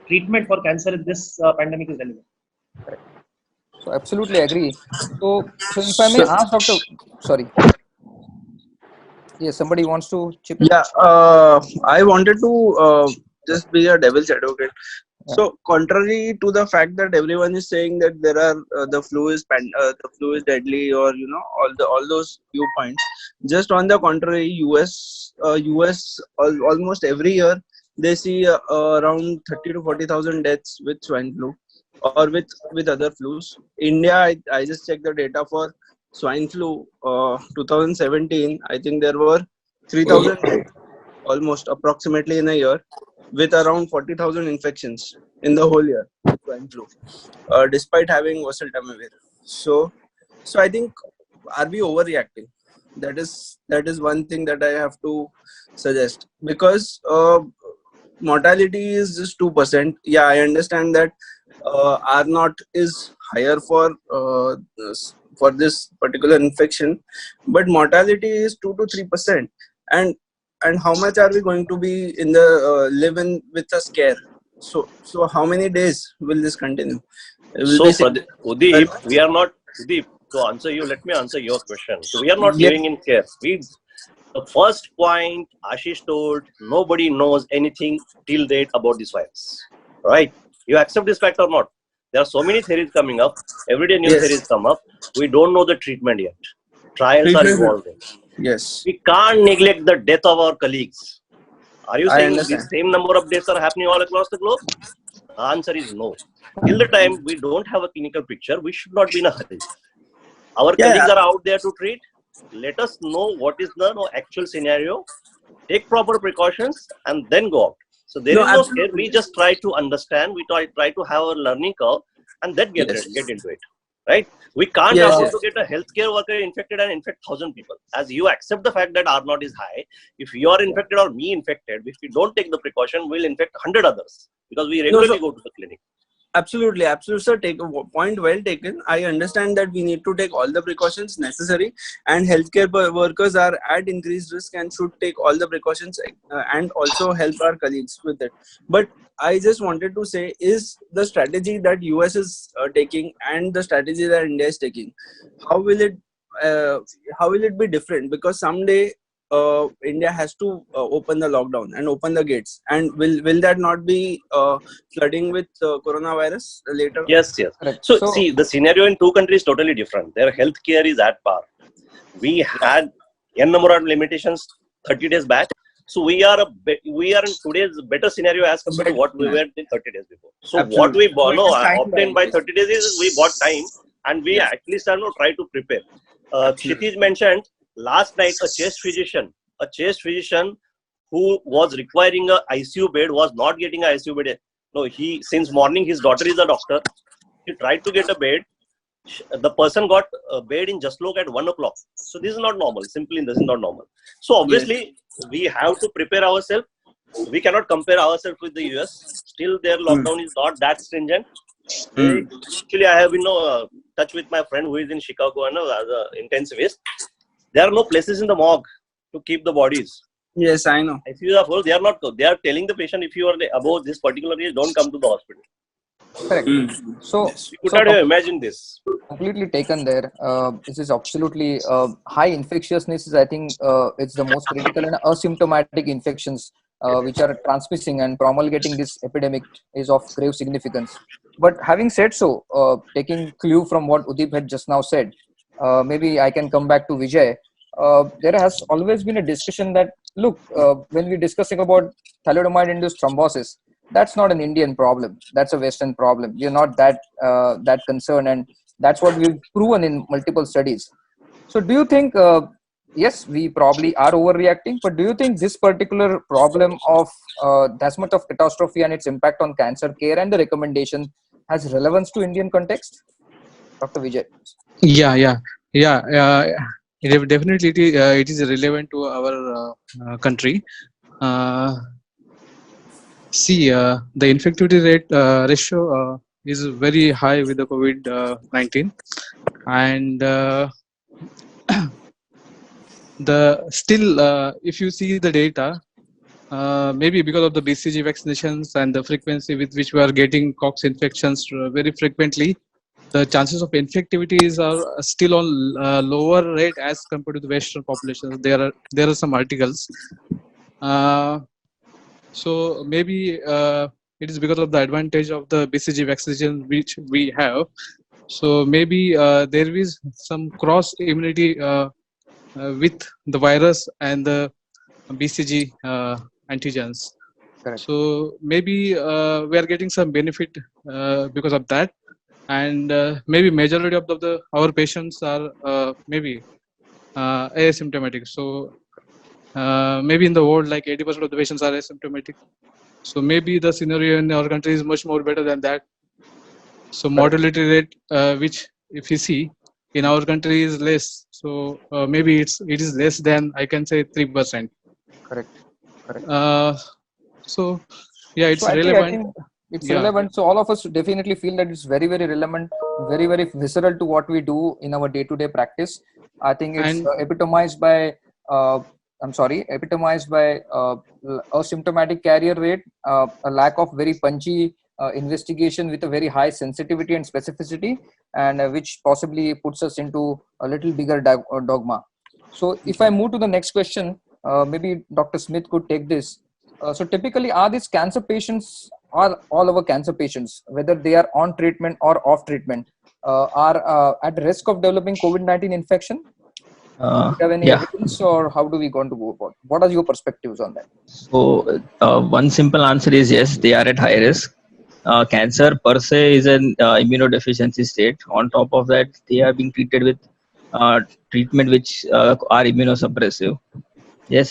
treatment for cancer in this pandemic is relevant. Correct. So absolutely agree. So if I may ask Dr. Sorry. Yes, somebody wants to chip in? Yeah, I wanted to just be a devil's advocate. Yeah. So, contrary to the fact that everyone is saying that there are the flu is deadly, or all those viewpoints, just on the contrary, US almost every year they see around 30 to 40,000 deaths with swine flu or with other flus. India, I just checked the data for swine flu 2017. I think there were 3,000 deaths almost approximately in a year, with around 40,000 infections in the whole year with swine flu, despite having oseltamivir. So I think, are we overreacting? That is one thing that I have to suggest, because mortality is just 2%. Yeah, I understand that R naught is higher for this particular infection, but mortality is 2 to 3%. And how much are we going to be in the live in with a scare? So how many days will this continue? It will So, be Udip, we are not, Udip, to answer you, let me answer your question. So, we are not Yes. living in care. The first point Ashish told, nobody knows anything till date about this virus. Right? You accept this fact or not? There are so many theories coming up. Every day new Yes. theories come up. We don't know the treatment yet. Trials are Treatment. evolving. Yes, We can't neglect the death of our colleagues. Are you I saying the understand. same number of deaths are happening all across the globe? The answer is no. Till the time we don't have a clinical picture, we should not be in a hurry. Our Yeah. colleagues are out there to treat. Let us know what is the actual scenario, take proper precautions, and then go out. So there is no scare. We just try to understand. We try to have a learning curve, and then get into it. Right? We can't Yes, afford yes. to get a healthcare worker infected and infect 1,000 people. As you accept the fact that R naught is high, if you are infected or me infected, if we don't take the precaution, we'll infect 100 others because we regularly go to the clinic. Absolutely, sir. Take a point well taken. I understand that we need to take all the precautions necessary, and healthcare workers are at increased risk and should take all the precautions and also help our colleagues with it. But I just wanted to say, is the strategy that US is taking and the strategy that India is taking, how will it be different? Because someday India has to open the lockdown and open the gates, and will that not be flooding with coronavirus later? Yes. Correct. So, So, see, the scenario in two countries is totally different. Their healthcare is at par. We had n number of limitations 30 days back. So we are in today's better scenario as compared to what we were in 30 days before. So what we obtained by 30 days is we bought time, and we at least try to prepare. Kshitij mentioned last night a chest physician who was requiring a ICU bed was not getting a ICU bed. No, since morning his daughter is a doctor. He tried to get a bed. The person got a bed in Jaslok at 1 o'clock. So this is not normal. Simply, this is not normal. So obviously, we have to prepare ourselves. We cannot compare ourselves with the US. Still, their lockdown is not that stringent. Actually, I have been touch with my friend who is in Chicago and as an intensivist. There are no places in the morgue to keep the bodies. Yes, I know. ICUs are full. They are not. They are telling the patient, if you are above this particular age, don't come to the hospital. correct. So, You could not have imagined this. completely taken there. This is absolutely high infectiousness is, I think, it's the most critical, and asymptomatic infections which are transmitting and promulgating this epidemic is of grave significance. But having said so, taking clue from what Udip had just now said, maybe I can come back to Vijay. There has always been a discussion that, look, when we're discussing about thalidomide-induced thrombosis, that's not an Indian problem. That's a Western problem. We're not that concerned, and that's what we've proven in multiple studies. So do you think, yes, we probably are overreacting, but do you think this particular problem of that much of catastrophe and its impact on cancer care and the recommendation has relevance to Indian context? Dr. Vijay. Yeah. Definitely, it is relevant to our country. The infectivity rate ratio is very high with the COVID-19, and if you see the data, maybe because of the BCG vaccinations and the frequency with which we are getting COX infections very frequently, the chances of infectivities are still on lower rate as compared to the Western populations. There are some articles. So maybe it is because of the advantage of the BCG vaccination which we have. So maybe there is some cross immunity with the virus and the BCG antigens. Correct. So maybe we are getting some benefit because of that, and maybe majority of our patients are maybe asymptomatic. So maybe in the world, like 80% of the patients are asymptomatic. So maybe the scenario in our country is much more better than that. So mortality rate, which if you see in our country is less. So maybe it is less than, I can say, 3%. Correct. So yeah, it's So relevant. it's Yeah. relevant. So all of us definitely feel that it's very, very relevant, very, very visceral to what we do in our day-to-day practice. I think it's And epitomized by epitomized by asymptomatic carrier rate, a lack of very punchy investigation with a very high sensitivity and specificity, and which possibly puts us into a little bigger dogma. So if I move to the next question, maybe Dr. Smith could take this. So typically, are these cancer patients, are all our cancer patients, whether they are on treatment or off treatment, are at risk of developing COVID-19 infection? Do you have any Yeah. evidence, or how do we going to go about? What are your perspectives on that? So one simple answer is yes, they are at high risk. Cancer per se is an immunodeficiency state. On top of that, they are being treated with treatment which are immunosuppressive. Yes,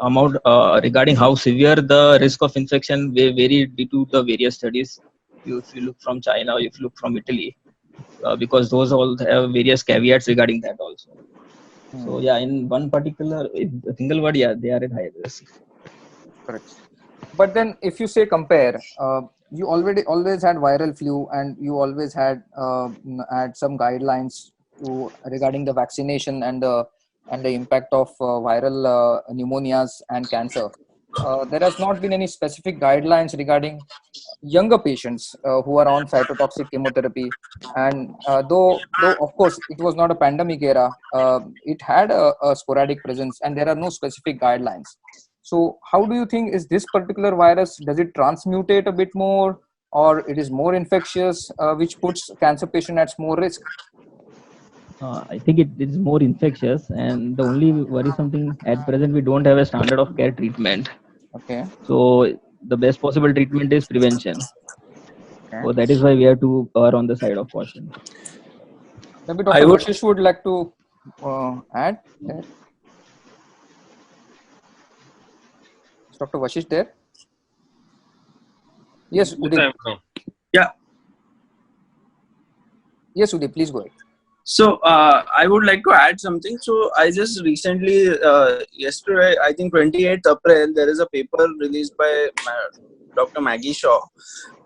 amount regarding how severe the risk of infection may vary due to the various studies. If you look from China or if you look from Italy, because those all have various caveats regarding that also. So yeah, in one particular single word, yeah, they are at high risk. Correct. But then, if you say compare, you always had viral flu, and you always had some guidelines to regarding the vaccination and the impact of viral pneumonias and cancer. There has not been any specific guidelines regarding younger patients who are on cytotoxic chemotherapy, and though of course it was not a pandemic era, it had a sporadic presence, and there are no specific guidelines. So how do you think, is this particular virus, does it transmutate a bit more, or it is more infectious, which puts cancer patient at more risk? I think it is more infectious, and the only worrisome thing at present, we don't have a standard of care treatment. Okay. So the best possible treatment is prevention. Okay. So that is why we have to err on the side of caution. Maybe I Dr. would- Vashish would like to add there. Is Dr. Vashish there? Yes, Udip. Yeah. Yes, Udip, please go ahead. So I would like to add something. So I just recently, yesterday, I think 28th April, there is a paper released by Dr. Maggie Shaw,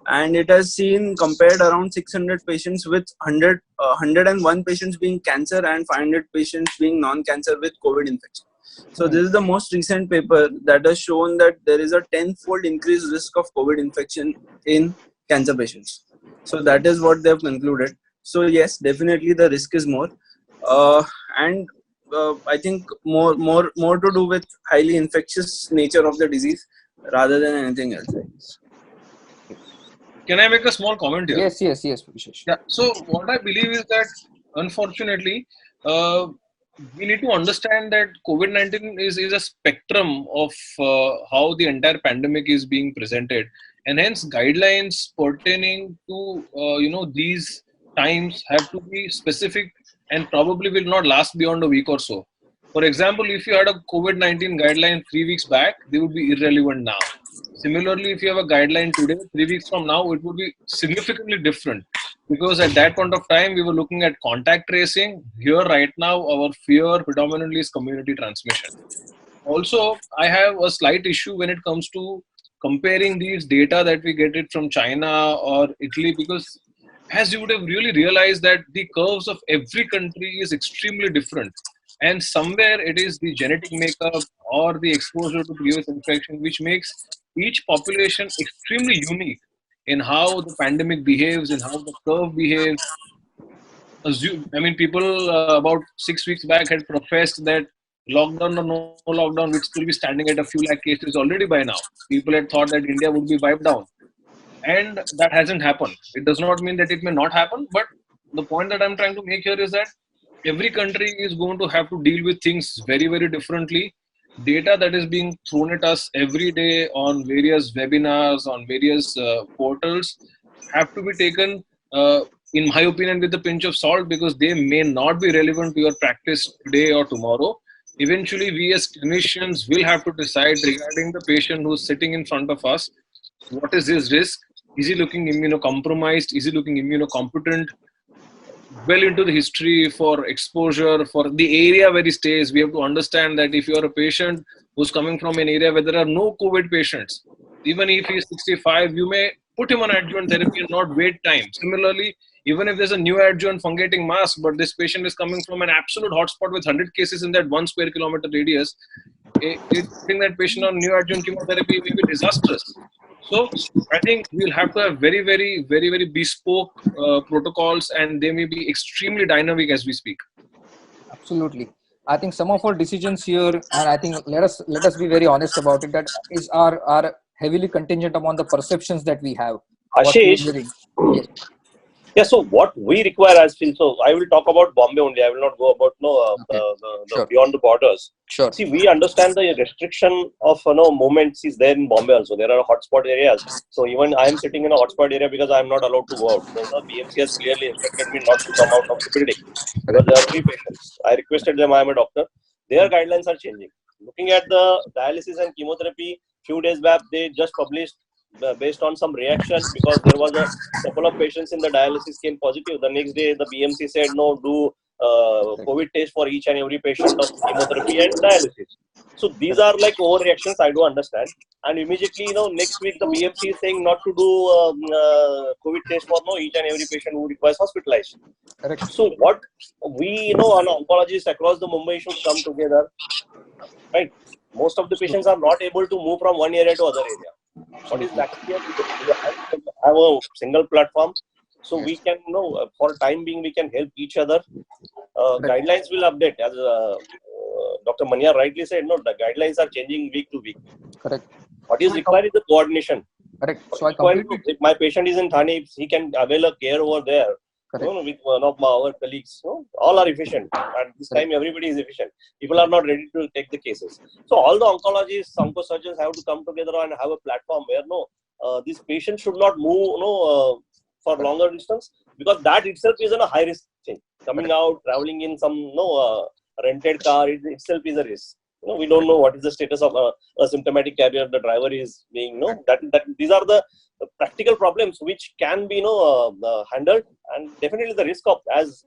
and it has seen compared around 600 patients with 101 patients being cancer and 500 patients being non-cancer with COVID infection. So this is the most recent paper that has shown that there is a 10-fold increased risk of COVID infection in cancer patients. So that is what they have concluded. So yes, definitely the risk is more, and I think more to do with highly infectious nature of the disease rather than anything else. Can I make a small comment here? Yes, Vishesh. Yeah. So what I believe is that, unfortunately, we need to understand that COVID-19 is a spectrum of how the entire pandemic is being presented, and hence guidelines pertaining to these times have to be specific and probably will not last beyond a week or so. For example, if you had a COVID-19 guideline 3 weeks back, they would be irrelevant now. Similarly, if you have a guideline today, 3 weeks from now, it would be significantly different, because at that point of time, we were looking at contact tracing. Here, right now, our fear predominantly is community transmission. Also, I have a slight issue when it comes to comparing these data that we get it from China or Italy, because as you would have really realized that the curves of every country is extremely different, and somewhere it is the genetic makeup or the exposure to previous infection which makes each population extremely unique in how the pandemic behaves and how the curve behaves. People about 6 weeks back had professed that lockdown or no lockdown would still be standing at a few lakh cases already by now. People had thought that India would be wiped down. And that hasn't happened. It does not mean that it may not happen, but the point that I'm trying to make here is that every country is going to have to deal with things very, very differently. Data that is being thrown at us every day on various webinars, on various portals, have to be taken, in my opinion, with a pinch of salt, because they may not be relevant to your practice today or tomorrow. Eventually, we as clinicians will have to decide regarding the patient who's sitting in front of us. What is his risk? Is he looking immunocompromised? Is he looking immunocompetent? Well into the history for exposure, for the area where he stays. We have to understand that if you are a patient who's coming from an area where there are no COVID patients, even if he's 65, you may put him on adjuvant therapy and not wait time. Similarly, even if there's a new adjuvant fungating mask, but this patient is coming from an absolute hotspot with 100 cases in that 1 square kilometer radius, putting that patient on new adjuvant chemotherapy may be disastrous. So I think we'll have to have very, very, very, very bespoke protocols, and they may be extremely dynamic as we speak. Absolutely. I think some of our decisions here, and I think let us be very honest about it, that are heavily contingent upon the perceptions that we have. What we are Ashish, hearing. Yes. yeah, so what we require as Phil, so I will talk about Bombay only. I will not go about Okay. the Sure. beyond the borders. Sure. See, we understand the restriction of movements is there in Bombay also. There are hotspot areas. So even I am sitting in a hotspot area because I am not allowed to go out. So the BMC has clearly instructed me not to come out of the building because there are 3 patients. I requested them. I am a doctor. Their guidelines are changing. Looking at the dialysis and chemotherapy, few days back they just published based on some reaction because there was a couple of patients in the dialysis came positive. The next day the BMC said no, do COVID test for each and every patient of chemotherapy and dialysis. So these are like overreactions. I do understand. And immediately, next week the BMC is saying not to do COVID test for each and every patient who requires hospitalization. Correct. So what we on oncologists across the Mumbai should come together, right? Most of the patients are not able to move from one area to other area. What is that? We have a single platform, so we can for time being we can help each other. Guidelines will update, as Dr. Manya rightly said. No, the guidelines are changing week to week. Correct. What is required is the coordination. Correct. So I completely. If my patient is in Thane, if he can avail a care over there. Correct. With one of our colleagues, all are efficient. At this time, everybody is efficient. People are not ready to take the cases. So all the oncologists, oncosurgeons have to come together and have a platform where these patients should not move for longer distance, because that itself is a high risk thing. Coming out, traveling in some rented car, it itself is a risk. We don't know what is the status of a symptomatic carrier. The driver is being that these are the practical problems which can be handled, and definitely the risk of, as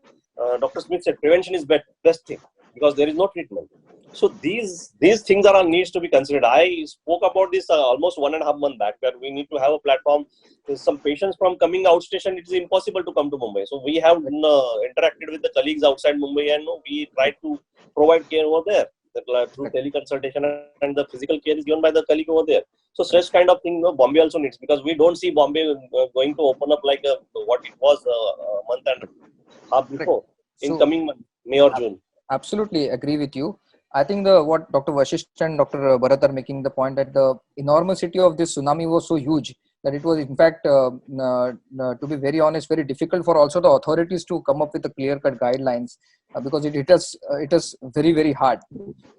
Dr. Smith said, prevention is best thing because there is no treatment. So these things needs to be considered. I spoke about this almost 1.5 months back, that we need to have a platform. Some patients from coming outstation, it is impossible to come to Mumbai. So we have interacted with the colleagues outside Mumbai, and we try to provide care over there. Through teleconsultation, and the physical care is given by the colleague over there. So such kind of thing Bombay also needs, because we don't see Bombay going to open up like what it was a month and a half before in coming month, May or June. Absolutely agree with you. I think what Dr. Vashisht and Dr. Bharat are making the point that the enormity of this tsunami was so huge that it was in fact, to be very honest, very difficult for also the authorities to come up with the clear-cut guidelines because it is very, very hard.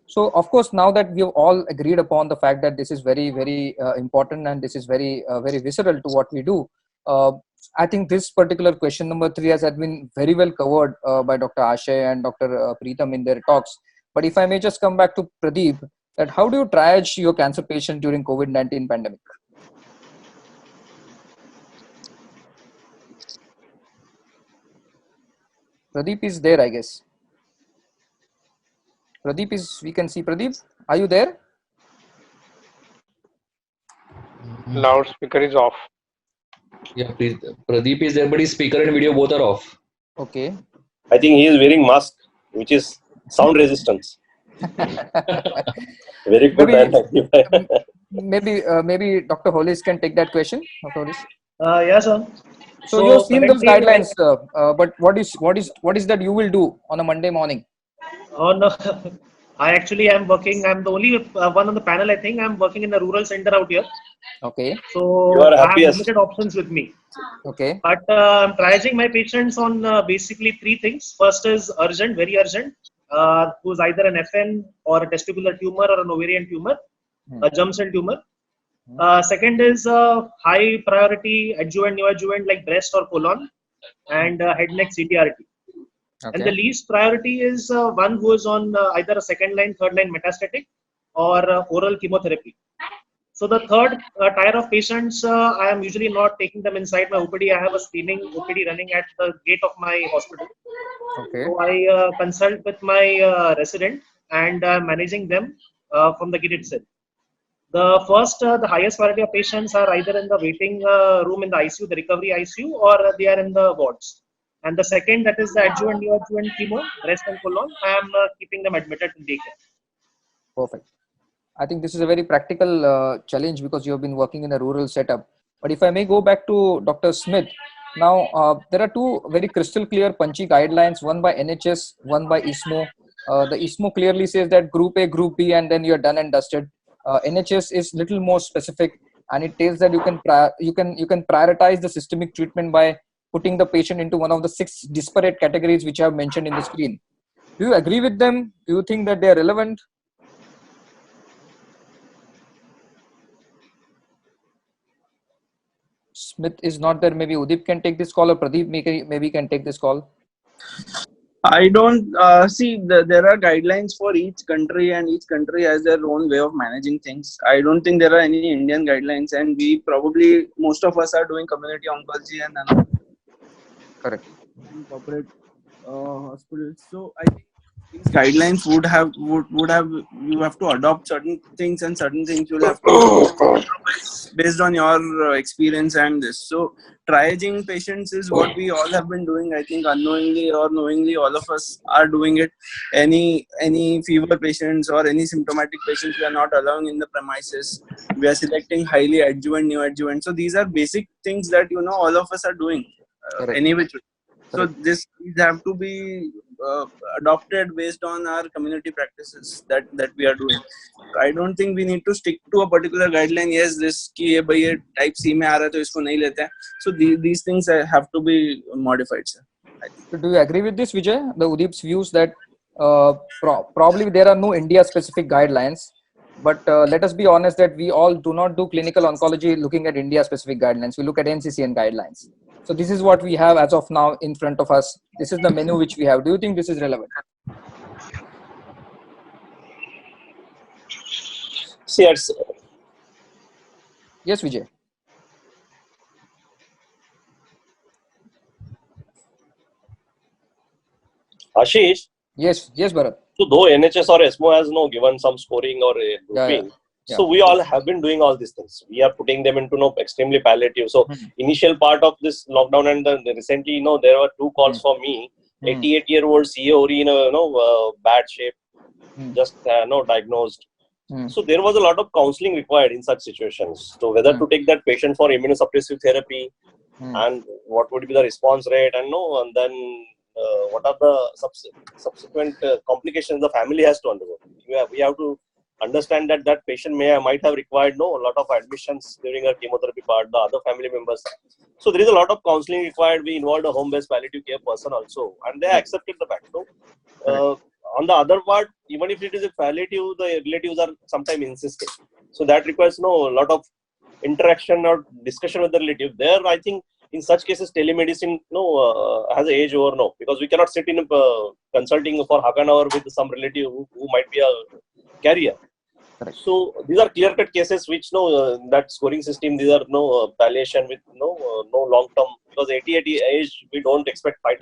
So of course, now that we have all agreed upon the fact that this is very, very important and this is very, very visceral to what we do, I think this particular question number 3 has been very well covered by Dr. Ashay and Dr. Preetham in their talks. But if I may just come back to Pradeep, that how do you triage your cancer patient during COVID-19 pandemic? Pradeep is there, I guess. Pradeep is, we can see Pradeep. Are you there? Loudspeaker is off. Yeah, please. Pradeep is there, but his speaker and video both are off. Okay. I think he is wearing mask, which is sound resistance. Very good. Maybe Dr. Hollis can take that question. Dr. Hollis. Yes, sir. So you've seen those guidelines, but what is that you will do on a Monday morning? Oh no, I actually am working. I'm the only one on the panel. I think I'm working in a rural center out here. Okay. So I have limited options with me. Okay. But I'm triaging my patients on basically 3 things. First is urgent, very urgent, who's either an FN or a testicular tumor or an ovarian tumor, a germ cell tumor. Second is high priority adjuvant, neoadjuvant like breast or colon, and head neck CTRT. Okay. And the least priority is one who is on either a second line, third line metastatic or oral chemotherapy. So the third tier of patients, I am usually not taking them inside my OPD. I have a screening OPD running at the gate of my hospital. Okay. So I consult with my resident and managing them from the gate itself. The highest variety of patients are either in the waiting room in the ICU, the recovery ICU, or they are in the wards. And the second, that is the adjuvant, neoadjuvant chemo, breast and colon, I am keeping them admitted in daycare. Perfect. I think this is a very practical challenge because you have been working in a rural setup. But if I may go back to Dr. Smith, now there are two very crystal clear punchy guidelines, one by NHS, one by ISMO. The ISMO clearly says that group A, group B, and then you're done and dusted. NHS is little more specific, and it tells that you can prioritize the systemic treatment by putting the patient into one of the 6 disparate categories which I have mentioned in the screen. Do you agree with them? Do you think that they are relevant? Smith is not there. Maybe Udip can take this call, or Pradeep maybe can take this call. I don't see there are guidelines for each country, and each country has their own way of managing things. I don't think there are any Indian guidelines, and we probably, most of us are doing community oncology and none Correct. in corporate hospitals. So I think these guidelines would have you have to adopt certain things, and certain things you'll have to based on your experience and this. So triaging patients is what we all have been doing. I think unknowingly or knowingly, all of us are doing it. Any fever patients or any symptomatic patients, we are not allowing in the premises. We are selecting highly adjuvant, neoadjuvant. So these are basic things that all of us are doing anyway. So these have to be adopted based on our community practices that we are doing. I don't think we need to stick to a particular guideline. Yes, this ki ye bhai ye type C mein aa raha hai to isko nahi lete hain. So these things have to be modified, sir. So do you agree with this, Vijay? The Udip's views that probably there are no India specific guidelines, but let us be honest that we all do not do clinical oncology looking at India specific guidelines. We look at NCCN guidelines. So this is what we have as of now in front of us. This is the menu which we have. Do you think this is relevant? See, it's, Yes, Vijay. Ashish, Yes, Bharat. so though NHS or ESMO has given some scoring or grouping, so we all have been doing all these things. We are putting them into extremely palliative. So initial part of this lockdown and recently, there were 2 calls for me. 88-year-old CORI in a bad shape, just diagnosed. So there was a lot of counseling required in such situations. So whether to take that patient for immunosuppressive therapy and what would be the response rate, and then what are the subsequent complications the family has to undergo. We have to understand that patient might have required a lot of admissions during a chemotherapy part, the other family members. So there is a lot of counseling required. We involved a home-based palliative care person also, and they accepted the fact. On the other part, even if it is a palliative, the relatives are sometimes insisting. So that requires a lot of interaction or discussion with the relative. There, I think in such cases, telemedicine has an age over now, because we cannot sit in consulting for half an hour with some relative who might be a carrier. Correct. So these are clear-cut cases which that scoring system. These are palliation with no long-term, because 88 age we don't expect 5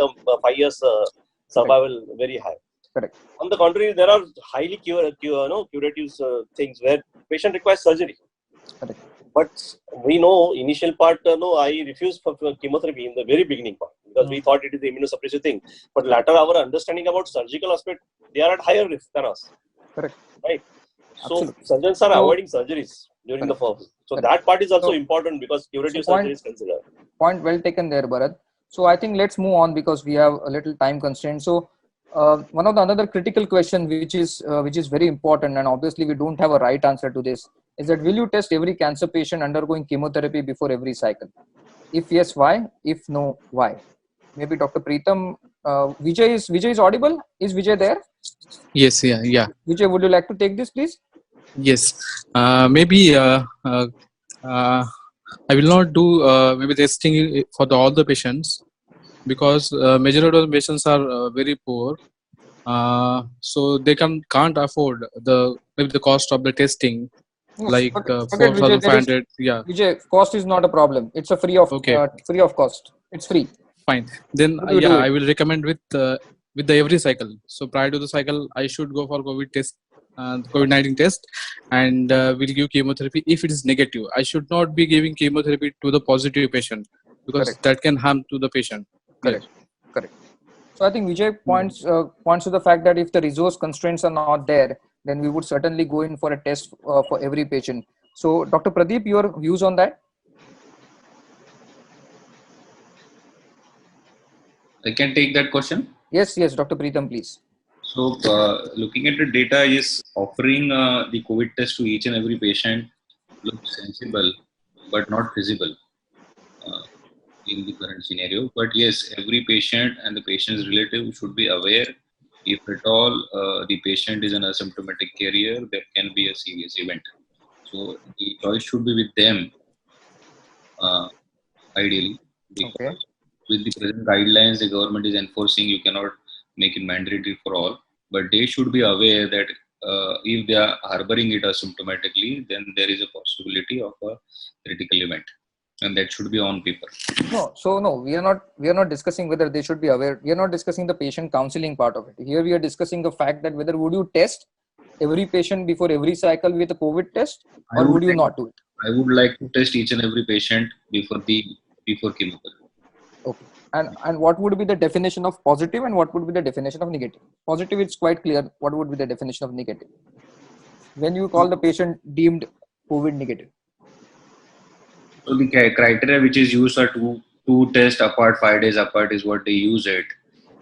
years survival very high. Correct. On the contrary, there are highly curative things where patient requires surgery. Correct. But we know initial part, I refused for chemotherapy in the very beginning part, because we thought it is the immunosuppressive thing. But later our understanding about surgical aspect, they are at higher risk than us. Correct. Right. So Absolutely. surgeons are avoiding surgeries during the first. So that part is also important, because curative surgery is considered. Point well taken there, Bharat. So I think let's move on, because we have a little time constraint. So one of the another critical question which is very important, and obviously we don't have a right answer to this, is that will you test every cancer patient undergoing chemotherapy before every cycle? If yes, why? If no, why? Maybe Dr. Preetham, Vijay is audible? Is Vijay there? Yes, yeah. Vijay, would you like to take this, please? Yes. Maybe I will not do maybe testing for all the patients, because majority of the patients are very poor. So they can't afford maybe the cost of the testing, like 4,500. Yeah. Vijay, cost is not a problem. It's a free of cost. It's free. Fine. Then I will recommend with the every cycle. So prior to the cycle, I should go for COVID test COVID-19 test, and will give chemotherapy if it is negative. I should not be giving chemotherapy to the positive patient because Correct. that can harm to the patient. Correct. Correct. So I think Vijay points to the fact that if the resource constraints are not there, then we would certainly go in for a test for every patient. So Dr. Pradeep, your views on that? I can take that question. Yes, Dr. Preetham, please. So, looking at the data, is offering the COVID test to each and every patient looks sensible, but not feasible in the current scenario. But yes, every patient and the patient's relative should be aware. If at all the patient is an asymptomatic carrier, there can be a serious event. So the choice should be with them, ideally, because Okay. with the present guidelines the government is enforcing, you cannot make it mandatory for all, but they should be aware that if they are harboring it asymptomatically, then there is a possibility of a critical event, and that should be on paper. No, we are not discussing whether they should be aware. We are not discussing the patient counseling part of it. Here we are discussing the fact that whether would you test every patient before every cycle with a COVID test, or would you not do it? I would like to test each and every patient before chemotherapy. Okay. And what would be the definition of positive and what would be the definition of negative? Positive, it's quite clear. What would be the definition of negative? When you call the patient deemed COVID negative? So the criteria which is used are two tests apart, 5 days apart is what they use it.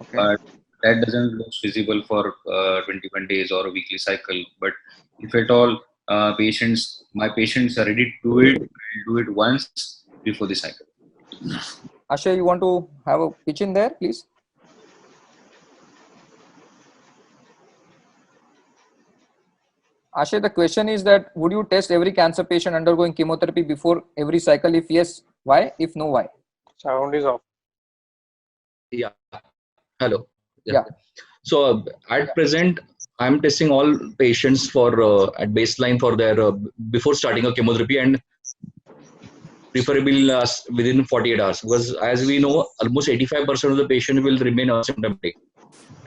Okay. But that doesn't look feasible for 21 days or a weekly cycle. But if at all my patients are ready to do it, I'll do it once before the cycle. Ashay, you want to have a pitch in there, please? Ashay, the question is that would you test every cancer patient undergoing chemotherapy before every cycle? If yes, why? If no, why? Sound is off. Yeah. Hello. Yeah. So at present, I'm testing all patients for at baseline for their before starting a chemotherapy, and preferably within 48 hours, because as we know, almost 85% of the patient will remain asymptomatic.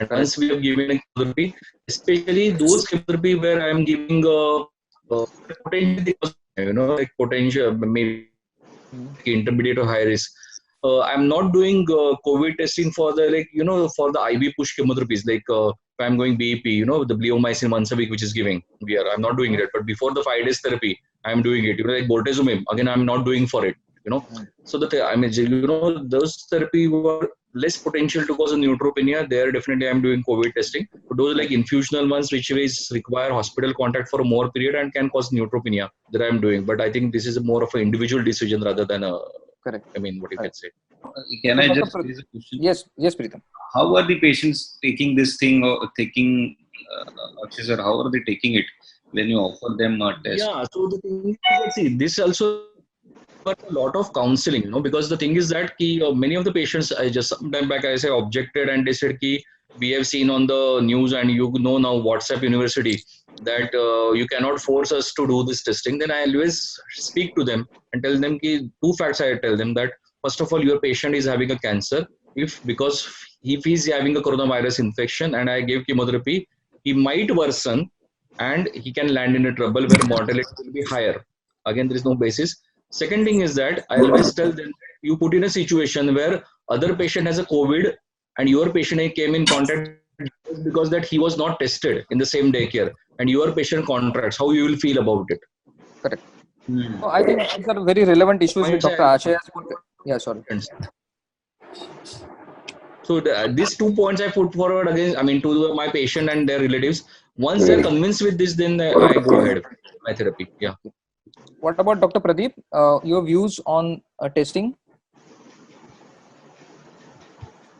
And once we have given a chemotherapy, especially those chemotherapy where I am giving potential, maybe intermediate or high risk. I'm not doing COVID testing for the for the IV push chemotherapies, like if I'm going BEP, the bleomycin once a week, which is giving. I'm not doing it. But before the 5 days therapy, I'm doing it. Like bortezomib, again, I'm not doing for it. So those therapy were less potential to cause a neutropenia. There definitely I'm doing COVID testing. But those like infusional ones, which require hospital contact for a more period and can cause neutropenia, that I'm doing. But I think this is more of an individual decision rather than a. Correct. I mean, what you can say. Can I just raise a question? Yes, Preetham. How are the patients taking this thing or taking Akshay, how are they taking it when you offer them a test? Yeah, so the thing is, see, this also a lot of counseling, because the thing is that many of the patients, I just sometime back I say objected, and they said we have seen on the news and now WhatsApp University that you cannot force us to do this testing. Then I always speak to them and tell them two facts. I tell them that first of all, your patient is having a cancer. If he's having a coronavirus infection and I give chemotherapy, he might worsen and he can land in a trouble where mortality will be higher. Again, there is no basis. Second thing is that I always tell them that you put in a situation where other patient has a COVID and your patient came in contact because that he was not tested in the same daycare and your patient contracts, how you will feel about it. Correct. So I think these are very relevant issues with Dr. Ashay. Yeah, sorry. So these 2 points I put forward again, to my patient and their relatives. Once they're convinced with this, then I go ahead with my therapy. Yeah. What about Dr. Pradeep? Your views on testing?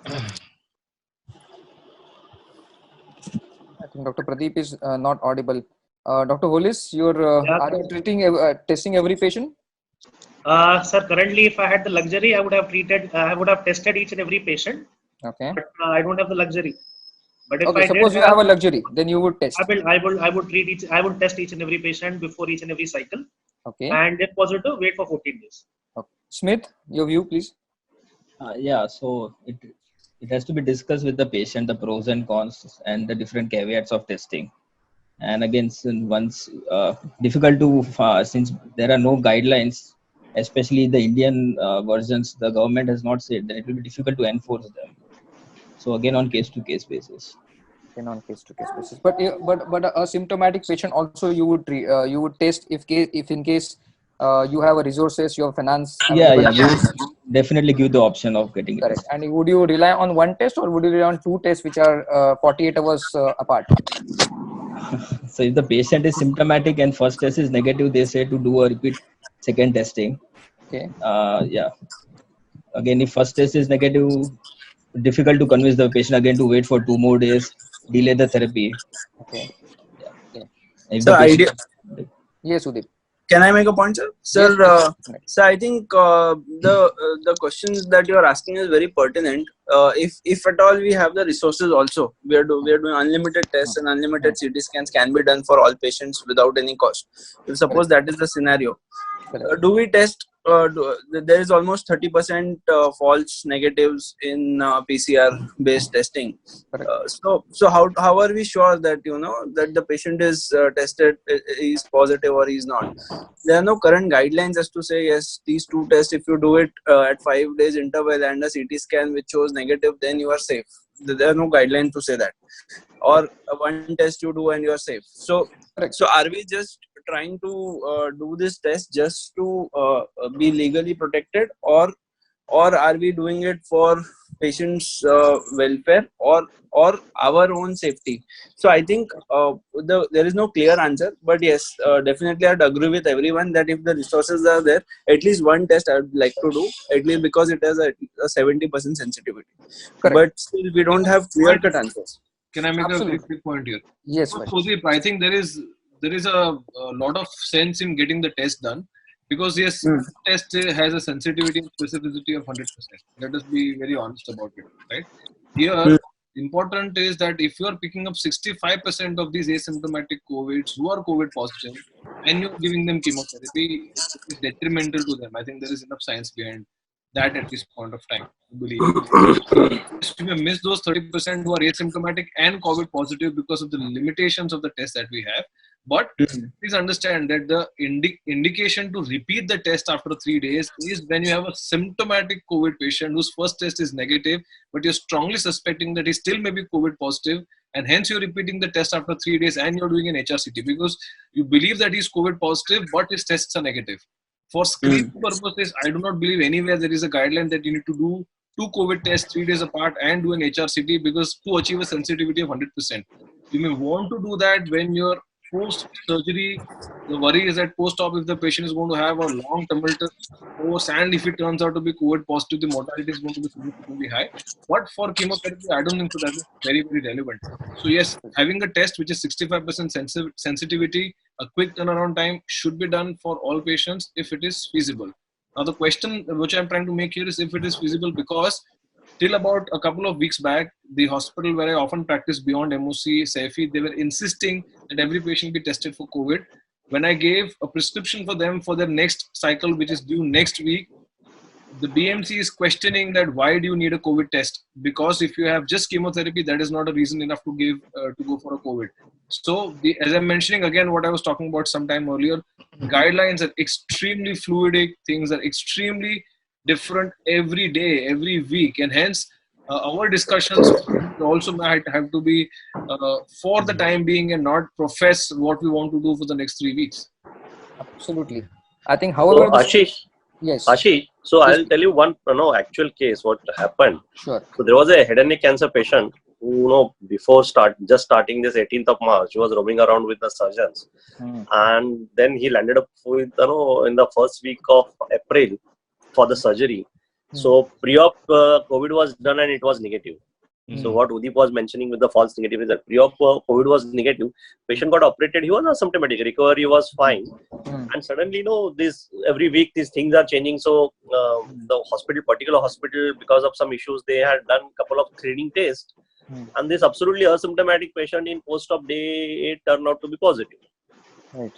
I think Dr. Pradeep is not audible. Dr. Hollis, are you testing every patient? Sir, currently, if I had the luxury, I would have tested each and every patient. Okay. But I don't have the luxury. But if suppose you have a luxury, then you would test. I would test each and every patient before each and every cycle. Okay. And if positive, wait for 14 days. Okay. Smith, your view, please. So it has to be discussed with the patient, the pros and cons and the different caveats of testing. And again, once difficult to since there are no guidelines, especially the Indian versions, the government has not said, then it will be difficult to enforce them. So again, on case to case basis. Again, on case to case basis. But a symptomatic patient also you would you would test if in case you have a resources, you have finance Yeah, available. we would definitely give the option of getting it. Correct. And would you rely on one test or would you rely on two tests which are 48 hours apart? So if the patient is symptomatic and first test is negative, they say to do a repeat second testing. Okay. Yeah. Again, if first test is negative, difficult to convince the patient again to wait for 2 more days, delay the therapy. Okay. Yeah. Okay. If So the patient, Yes, Udip. Can I make a point, sir? Sir, Yes, so I think the questions that you are asking is very pertinent. If at all we have the resources, also we are doing unlimited tests and unlimited CT scans can be done for all patients without any cost. If suppose that is the scenario, do we test? There is almost 30% false negatives in PCR based testing. So how are we sure that that the patient is tested, is positive or is not? There are no current guidelines as to say yes, these two tests, if you do it at 5 days interval and a CT scan which shows negative, then you are safe. There are no guidelines to say that. Or one test you do and you are safe. So are we just trying to do this test just to be legally protected, or are we doing it for patients welfare or our own safety? So I think there is no clear answer, but yes, definitely I'd agree with everyone that if the resources are there, at least one test I would like to do, at least because it has a 70% sensitivity. But still we don't have clear cut answers. Can I make a very quick point here? Yes, so, Sudeep, I think there is a lot of sense in getting the test done, because yes, test has a sensitivity and specificity of 100%. Let us be very honest about it, right? Here, important is that if you are picking up 65% of these asymptomatic COVIDs who are COVID positive and you're giving them chemotherapy, it is detrimental to them. I think there is enough science behind that at this point of time, I believe. We may miss those 30% who are asymptomatic and COVID positive because of the limitations of the test that we have. But please understand that the indication to repeat the test after 3 days is when you have a symptomatic COVID patient whose first test is negative, but you're strongly suspecting that he still may be COVID positive, and hence you're repeating the test after 3 days and you're doing an HRCT because you believe that he's COVID positive, but his tests are negative. For screening purposes, I do not believe anywhere there is a guideline that you need to do 2 COVID tests 3 days apart and do an HRCT, because to achieve a sensitivity of 100%. You may want to do that when you're post-surgery. The worry is that post-op, if the patient is going to have a long tumultuous course and if it turns out to be COVID positive, the mortality is going to be significantly high. But for chemotherapy, I don't think so that is very, very relevant. So yes, having a test which is 65% sensitivity, a quick turnaround time should be done for all patients if it is feasible. Now the question which I'm trying to make here is if it is feasible, because till about a couple of weeks back, the hospital where I often practice beyond MOC, SAFE, they were insisting that every patient be tested for COVID. When I gave a prescription for them for their next cycle, which is due next week, the BMC is questioning that why do you need a COVID test? Because if you have just chemotherapy, that is not a reason enough to give to go for a COVID. So as I'm mentioning again, what I was talking about sometime earlier, guidelines are extremely fluidic. Things are extremely different every day, every week, and hence our discussions also might have to be for the time being and not profess what we want to do for the next 3 weeks. Absolutely. I think, however, so, Ashish, yes. Ashish, so I'll tell you one actual case what happened. Sure. So there was a head and neck cancer patient who before just starting this 18th of March, he was roaming around with the surgeons, and then he landed up with in the first week of April for the surgery. So pre-op COVID was done and it was negative. So what Udip was mentioning with the false negative is that pre-op COVID was negative. Patient got operated. He was asymptomatic. Recovery was fine. And suddenly, this every week these things are changing. So the particular hospital, because of some issues, they had done a couple of screening tests, and this absolutely asymptomatic patient in post-op day 8 turned out to be positive. Right.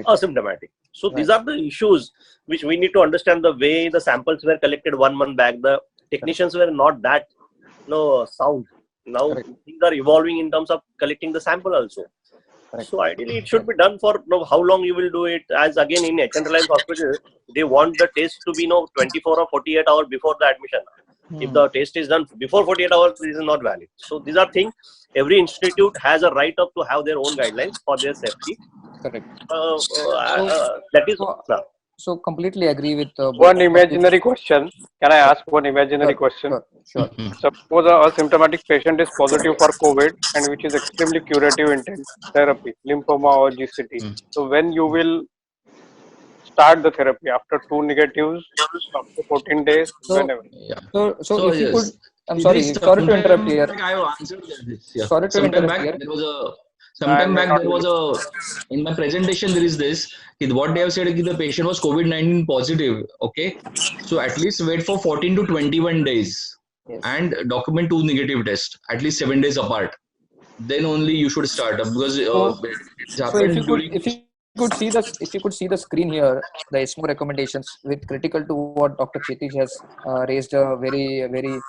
Asymptomatic. So these are the issues which we need to understand. The way the samples were collected 1 month back, the technicians were not that sound. Now things are evolving in terms of collecting the sample also. So ideally, it should be done for how long you will do it. As again in H.N. Reliance Hospital, they want the test to be 24 or 48 hours before the admission. If the test is done before 48 hours, this is not valid. So these are things. Every institute has a right up to have their own guidelines for their safety. Correct. That is. So completely agree with one imaginary question. Can I ask one imaginary question? Sure. Suppose a asymptomatic patient is positive for COVID and which is extremely curative intent therapy, lymphoma or GCT. So when you will start the therapy, after 2 negatives, after 14 days, whenever. So if you could, I'm sorry to interrupt here. I have answered this. Yeah. Sorry to interrupt here. Sometime back there was in my presentation there is this, what they have said is the patient was COVID-19 positive, okay? So at least wait for 14 to 21 days and document 2 negative tests, at least 7 days apart. Then only you should start up because it's happened if you could see the screen here, the ESMO recommendations with critical to what Dr. Kshitij has raised a very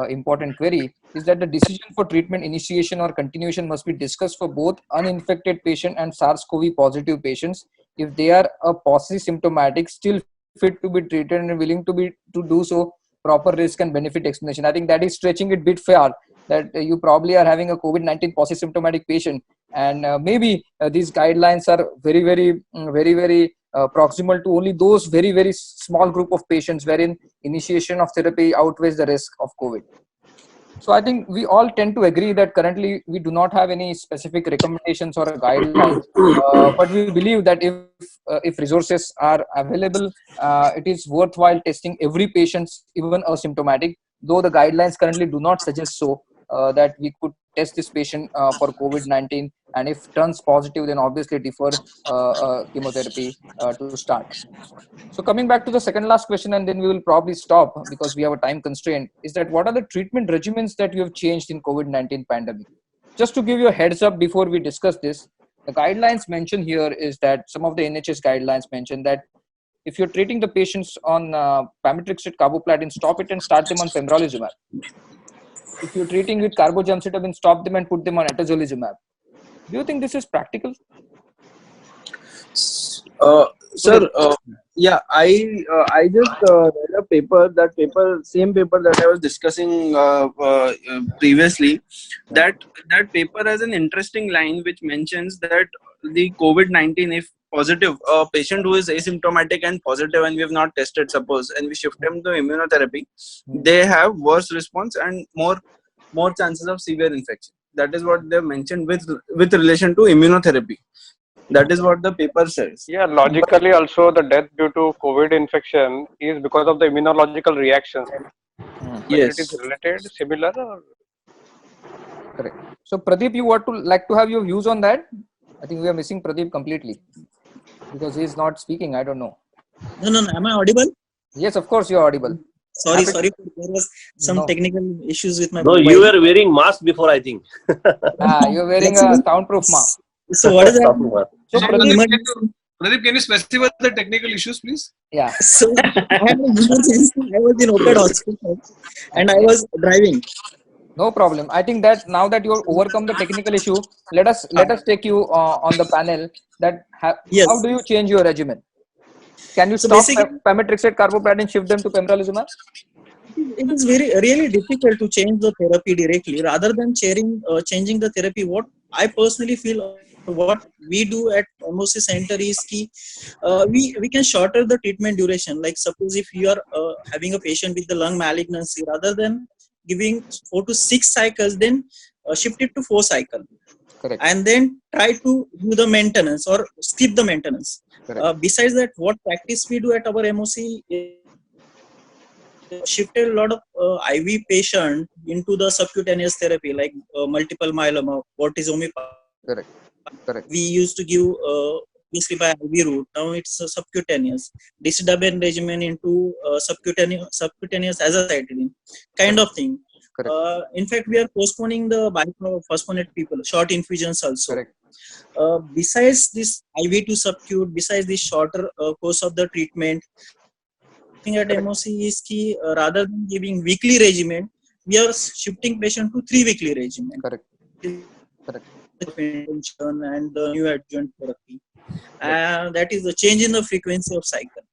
important query is that the decision for treatment initiation or continuation must be discussed for both uninfected patient and SARS-CoV positive patients if they are a polysymptomatic, still fit to be treated and willing to do so. Proper risk and benefit explanation. I think that is stretching it bit far. That you probably are having a COVID-19 polysymptomatic patient, and maybe these guidelines are very proximal to only those very small group of patients wherein initiation of therapy outweighs the risk of COVID. So I think we all tend to agree that currently we do not have any specific recommendations or guidelines, but we believe that if resources are available, it is worthwhile testing every patient, even asymptomatic, though the guidelines currently do not suggest so, that we could test this patient for COVID-19, and if turns positive, then obviously defer chemotherapy to start. So coming back to the second last question, and then we will probably stop because we have a time constraint, is that what are the treatment regimens that you have changed in COVID-19 pandemic? Just to give you a heads up before we discuss this, the guidelines mentioned here is that some of the NHS guidelines mention that if you're treating the patients on pemetrexed carboplatin, stop it and start them on pembrolizumab. If you're treating with carbogemcitabine, stop them and put them on atezolizumab. Do you think this is practical? Sir, yeah, I just read a paper. Same paper that I was discussing previously. That paper has an interesting line which mentions that the COVID-19, if positive, a patient who is asymptomatic and positive and we have not tested, suppose, and we shift them to immunotherapy, they have worse response and more chances of severe infection. That is what they mentioned with relation to immunotherapy. That is what the paper says. Yeah, logically also the death due to COVID infection is because of the immunological reactions. Yes. It is related, similar. Or? Correct. So Pradeep, you would like to have your views on that? I think we are missing Pradeep completely because he is not speaking. I don't know. No. Am I audible? Yes, of course you are audible. Sorry. There was some technical issues with my. No, mobile. you were wearing mask before, I think. You're wearing a soundproof mask. So what is that? So Pradeep, can you specify the technical issues, please? Yeah. So I was in Oakland Hospital and I was driving. No problem. I think that now that you have overcome the technical issue, let us take you on the panel. That how do you change your regimen? Can you stop pemetrexed carboplatin, shift them to pembrolizumab? It is really difficult to change the therapy directly rather than changing the therapy. What I personally feel, what we do at MOC center is we can shorter the treatment duration. Like suppose if you are having a patient with the lung malignancy, rather than giving 4 to 6 cycles, then shift it to 4 cycles. Correct. And then try to do the maintenance or skip the maintenance. Besides that, what practice we do at our MOC is shifted a lot of IV patient into the subcutaneous therapy, like multiple myeloma, bortezomib. Correct. We used to give basically by IV route. Now it's subcutaneous. Decitabine regimen into subcutaneous azacitidine kind of thing. In fact, we are postponing the biphosphonate people, short infusions also. Correct. Besides this IV to subcute, besides this shorter course of the treatment, thing at MOC is rather than giving weekly regimen, we are shifting patient to 3 weekly regimen. Correct. of intention and the new adjuvant therapy. And that is the change in the frequency of cycle.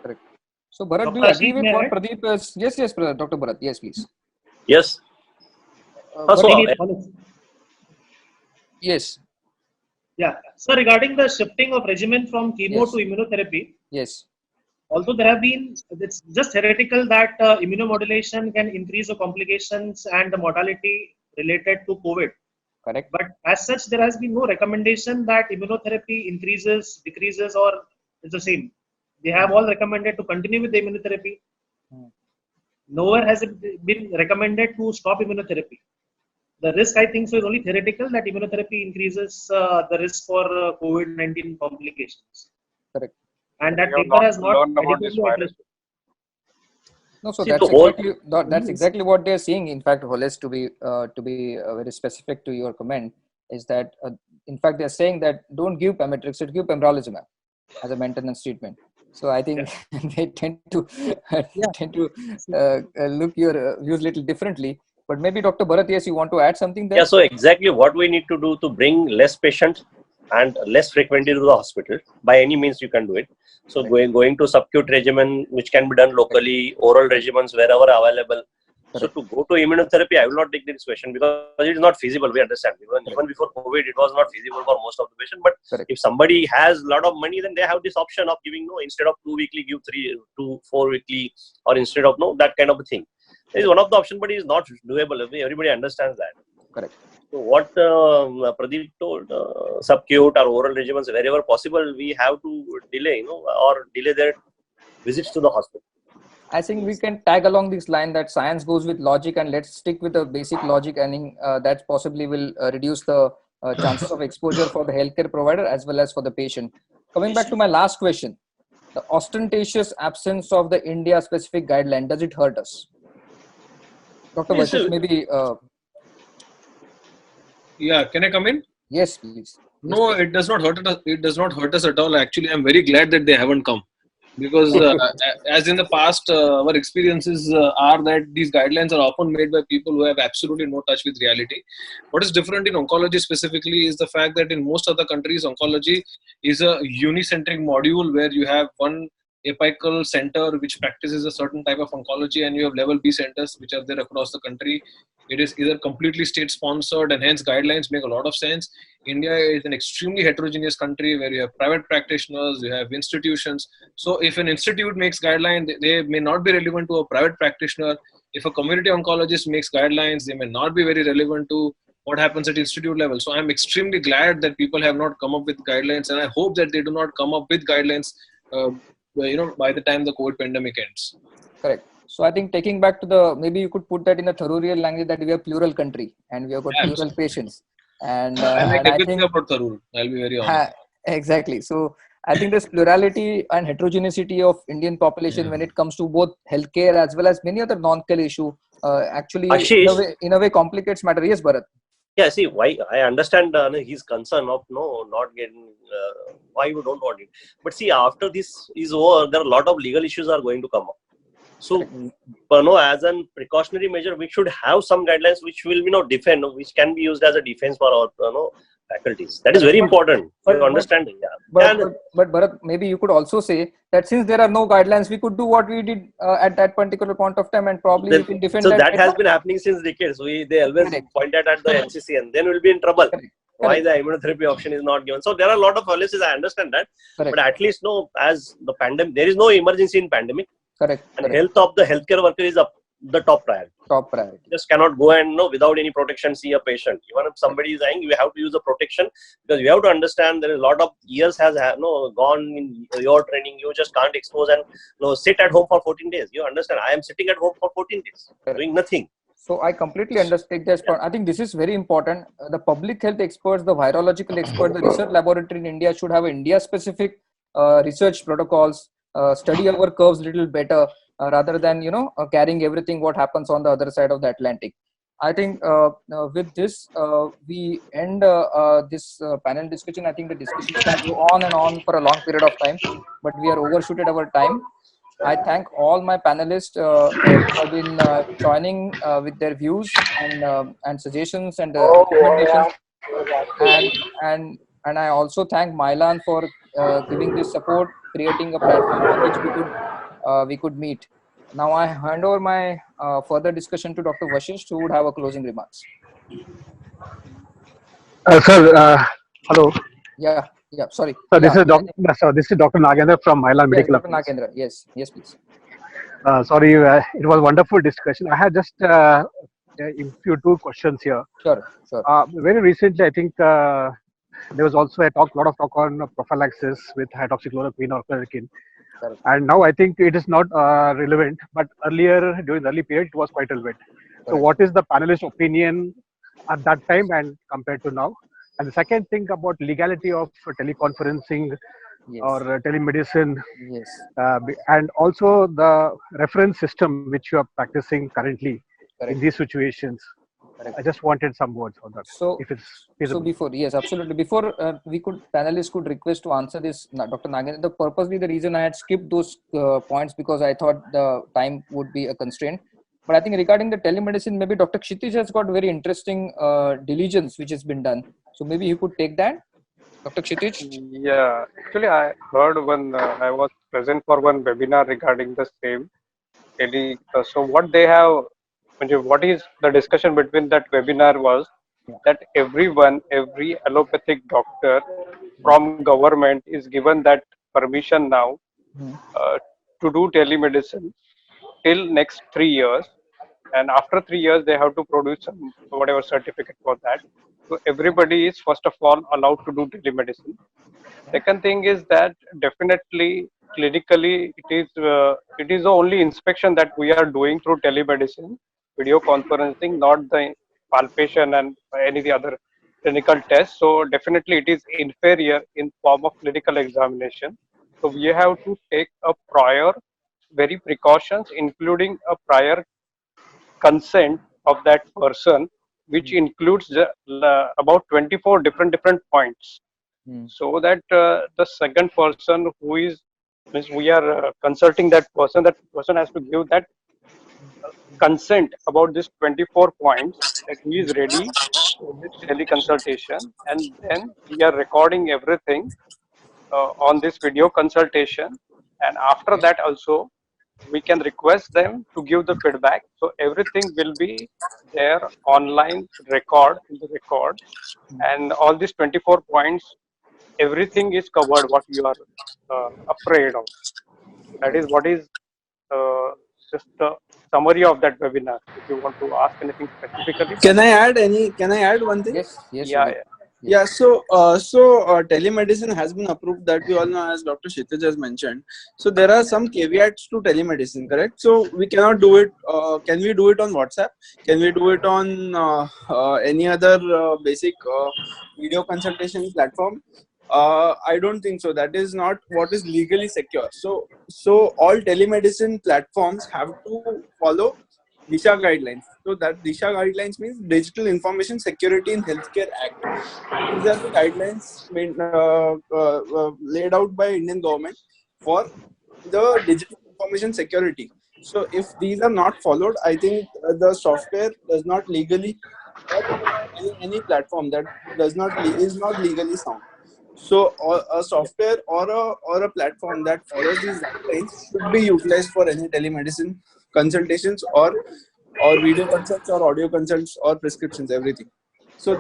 Correct. So, Bharat, do you Dr. agree Ashish, with may I what add? Pradeep is? Yes, Dr. Bharat. Yes, please. Yes. Bharat, So, Vineet, Wallace. yes, Yeah. So regarding the shifting of regimen from chemo Yes. to immunotherapy, yes, although there have been, it's just theoretical that immunomodulation can increase the complications and the mortality related to COVID. correct. But as such, there has been no recommendation that immunotherapy increases, decreases, or is the same. They have all recommended to continue with the immunotherapy. Hmm. Nowhere has it been recommended to stop immunotherapy. The risk, I think, so is only theoretical that immunotherapy increases the risk for COVID-19 complications. Correct. And that We have paper not has not learned about this adequately virus. addressed. No, so see, that's the whole exactly what they're saying. In fact, Hollis, to be very specific to your comment, is that in fact they're saying that don't give pemetrexed, give pembrolizumab as a maintenance treatment. So I think they tend to look your views little differently. But maybe Dr. Bharat, yes, you want to add something there? Yeah, so exactly what we need to do to bring less patients and less frequently to the hospital. By any means you can do it. So going to subcutaneous regimen, which can be done locally, oral regimens wherever available. So to go to immunotherapy, I will not take this question because it is not feasible. We understand. Even before COVID, it was not feasible for most of the patients. But Correct. if somebody has a lot of money, then they have this option of giving instead of 2 weekly, give 4 weekly, or instead of that kind of a thing. It is one of the options, but it is not doable. Everybody understands that. Correct. So what Pradeep told, subcutaneous or oral regimens, wherever possible, we have to delay, or delay their visits to the hospital. I think we can tag along this line that science goes with logic, and let's stick with the basic logic, and that possibly will reduce the chances of exposure for the healthcare provider as well as for the patient. Coming back to my last question, the ostentatious absence of the India-specific guideline, does it hurt us? Dr. Yes, Varshish, maybe. Yeah, can I come in? Yes, please. No, it does not hurt us. It does not hurt us at all. Actually, I'm very glad that they haven't come, because as in the past, our experiences are that these guidelines are often made by people who have absolutely no touch with reality. What is different in oncology specifically is the fact that in most other countries, oncology is a unicentric module where you have one apical center which practices a certain type of oncology, and you have level B centers which are there across the country. It is either completely state sponsored, and hence guidelines make a lot of sense. India is an extremely heterogeneous country where you have private practitioners, you have institutions. So if an institute makes guidelines, they may not be relevant to a private practitioner. If a community oncologist makes guidelines, they may not be very relevant to what happens at institute level. So I'm extremely glad that people have not come up with guidelines, and I hope that they do not come up with guidelines by the time the COVID pandemic ends. Correct. So I think taking back to maybe you could put that in a Tharurial language, that we are plural country and we have got plural patients. And, I like and I everything think about Tharur. I'll be very honest. Exactly. So I think this plurality and heterogeneity of Indian population when it comes to both healthcare as well as many other non-care issue actually Ashish, in a way complicates matter. Yes, Bharat. Yeah, see, why I understand his concern of not getting why you don't want it. But see, after this is over, there are a lot of legal issues are going to come up. So, as a precautionary measure, we should have some guidelines which will defend, which can be used as a defense for our faculties. That is very important. You understand? But Bharat, maybe you could also say that since there are no guidelines, we could do what we did at that particular point of time, and probably we can defend. So that has been happening since decades. They always pointed at the NCC, and then we'll be in trouble. Why the immunotherapy option is not given? So there are a lot of policies. I understand that, but at least as the pandemic, there is no emergency in pandemic. Correct. And health of the healthcare worker is the top priority. Top priority. You just cannot go and without any protection see a patient. Even if somebody is dying, you have to use the protection, because you have to understand there is a lot of years has gone in your training. You just can't expose and sit at home for 14 days. You understand? I am sitting at home for 14 days doing nothing. So I completely understand this point. I think this is very important. The public health experts, the virological experts, the research laboratory in India should have India-specific research protocols, study our curves a little better rather than carrying everything what happens on the other side of the Atlantic. I think with this we end this panel discussion. I think the discussion can go on and on for a long period of time, but we are overshooted our time. I thank all my panelists who have been joining with their views and suggestions and recommendations And I also thank Mylan for giving this support, creating a platform on which we could meet. Now I hand over my further discussion to Dr. Vashisht, who would have a closing remarks. Sir, hello. Yeah, sorry. So Yeah, this is Dr. Nagendra from Mylan yes, Medical Dr. Affairs. Nagendra. Yes, please. Sorry, it was a wonderful discussion. I had just a few two questions here. Sure. Very recently, I think there was also a lot of talk on prophylaxis with hydroxychloroquine or chloroquine. Correct. And now I think it is not relevant, but earlier during the early period, it was quite relevant. So Correct. what is the panelist opinion at that time and compared to now? And the second thing about legality of teleconferencing Yes. or telemedicine, Yes. and also the reference system which you are practicing currently Correct. in these situations. Correct. I just wanted some words on that, So, if it's feasible. Before panelists could request to answer this, Dr. Nagendra, the reason I had skipped those points because I thought the time would be a constraint. But I think regarding the telemedicine, maybe Dr. Kshitij has got very interesting diligence which has been done. So maybe you could take that, Dr. Kshitij. Yeah, actually, I heard I was present for one webinar regarding the same. So what they have, what is the discussion between that webinar was that every allopathic doctor from government is given that permission now to do telemedicine till next 3 years, and after 3 years they have to produce some whatever certificate for that. So everybody is first of all allowed to do telemedicine. Second thing is that definitely clinically it is the only inspection that we are doing through telemedicine, video conferencing, not the palpation and any of the other clinical tests. So definitely it is inferior in form of clinical examination. So we have to take a prior very precautions, including a prior consent of that person, which includes about 24 different points. So that the second person who is, means we are consulting that person has to give that consent about this 24 points, that he is ready for this teleconsultation, and then we are recording everything on this video consultation, and after that also we can request them to give the feedback. So everything will be there online record in the record, and all these 24 points, everything is covered what you are afraid of. That is what is just a summary of that webinar. If you want to ask anything specifically. Can I add one thing? Yes. Yeah. So telemedicine has been approved, that we all know, as Dr. Kshitij has mentioned. So there are some caveats to telemedicine, correct? So we cannot do it. Can we do it on WhatsApp? Can we do it on any other basic video consultation platform? I don't think so. That is not what is legally secure. So all telemedicine platforms have to follow DISHA guidelines. So that DISHA guidelines means Digital Information Security in Healthcare Act. These are the guidelines laid out by Indian government for the digital information security. So if these are not followed, I think the software does not legally, any platform that is not legally sound. So a software or a platform that follows these guidelines should be utilized for any telemedicine consultations or video consults or audio consults or prescriptions, everything. So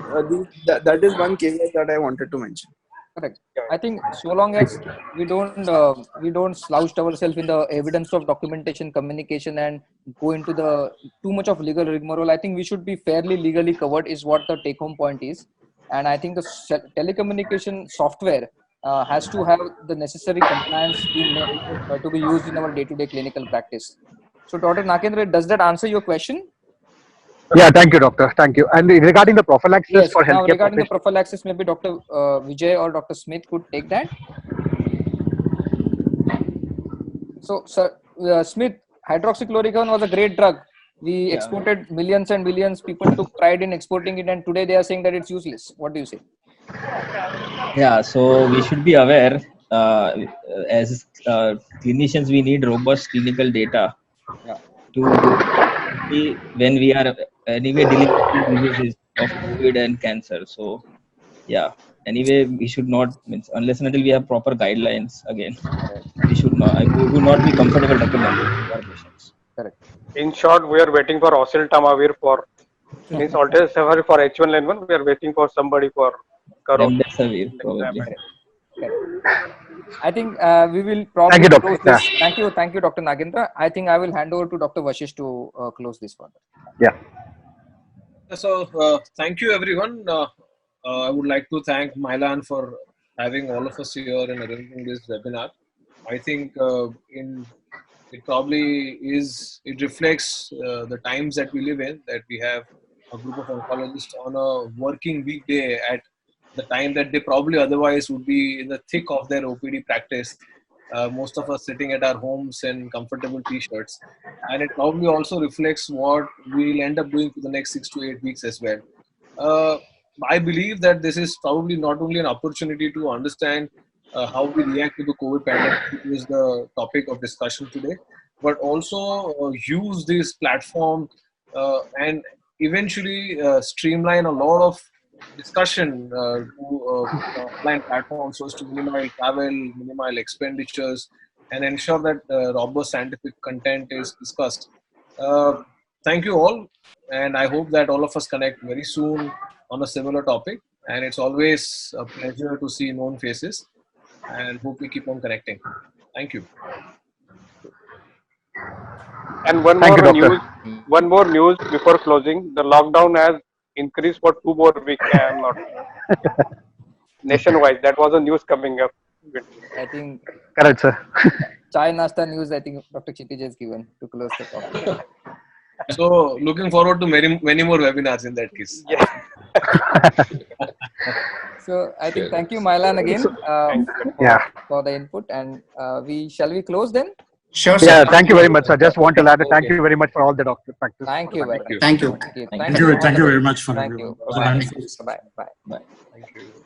that is one caveat that I wanted to mention. Correct. I think so long as we don't slouch ourselves in the evidence of documentation, communication, and go into the too much of legal rigmarole, I think we should be fairly legally covered, is what the take-home point is. And I think the telecommunication software has to have the necessary compliance to be used in our day-to-day clinical practice. So, Dr. Nagendra, does that answer your question? Yeah, thank you, doctor. Thank you. And regarding the prophylaxis for now healthcare regarding the prophylaxis, maybe Dr. Vijay or Dr. Smith could take that. So, Sir Smith, hydroxychloroquine was a great drug. We exported millions and millions. People took pride in exporting it, and today they are saying that it's useless. What do you say? Yeah, so we should be aware, as clinicians, we need robust clinical data to see when we are anyway dealing with diseases of COVID and cancer. So yeah. Anyway, we should not, means unless and until we have proper guidelines again, we should not. We would not be comfortable recommending to our patients. Correct. In short, we are waiting for oseltamivir for means alteplase for H1N1. We are waiting for somebody for corona. Remdesivir probably. I think we will probably Thank you, Doctor. close this. Thank you, Dr. Nagendra. I think I will hand over to Dr. Vashish to close this further. Yeah. So thank you everyone. I would like to thank Mylan for having all of us here and arranging this webinar. I think it probably it reflects the times that we live in, that we have a group of oncologists on a working weekday at the time that they probably otherwise would be in the thick of their OPD practice. Most of us sitting at our homes in comfortable t-shirts, and it probably also reflects what we'll end up doing for the next 6 to 8 weeks as well. I believe that this is probably not only an opportunity to understand how we react to the COVID pandemic, which is the topic of discussion today, but also use this platform and eventually streamline a lot of discussion to online platforms so as to minimize travel, minimize expenditures, and ensure that robust scientific content is discussed. Thank you all, and I hope that all of us connect very soon on a similar topic. And it's always a pleasure to see known faces, and hope we keep on connecting. Thank you. And Thank you, Doctor. one more news before closing. The lockdown has increased for 2 more weeks and not nationwide. That was a news coming up. I think Correct, sir. Chai Nasta news, I think Dr. Kshitij has given to close the topic. So looking forward to many more webinars in that case. So I think thank you, Mylan, again for the input. And shall we close then? Sure, sir. Yeah, thank you very much, sir. Just want to add thank you very much for all the doctor practice. Thank you very much. Thank you. Thank you. Thank you very much for Thank you. everyone. Bye. Bye. Bye. Bye. Thank you.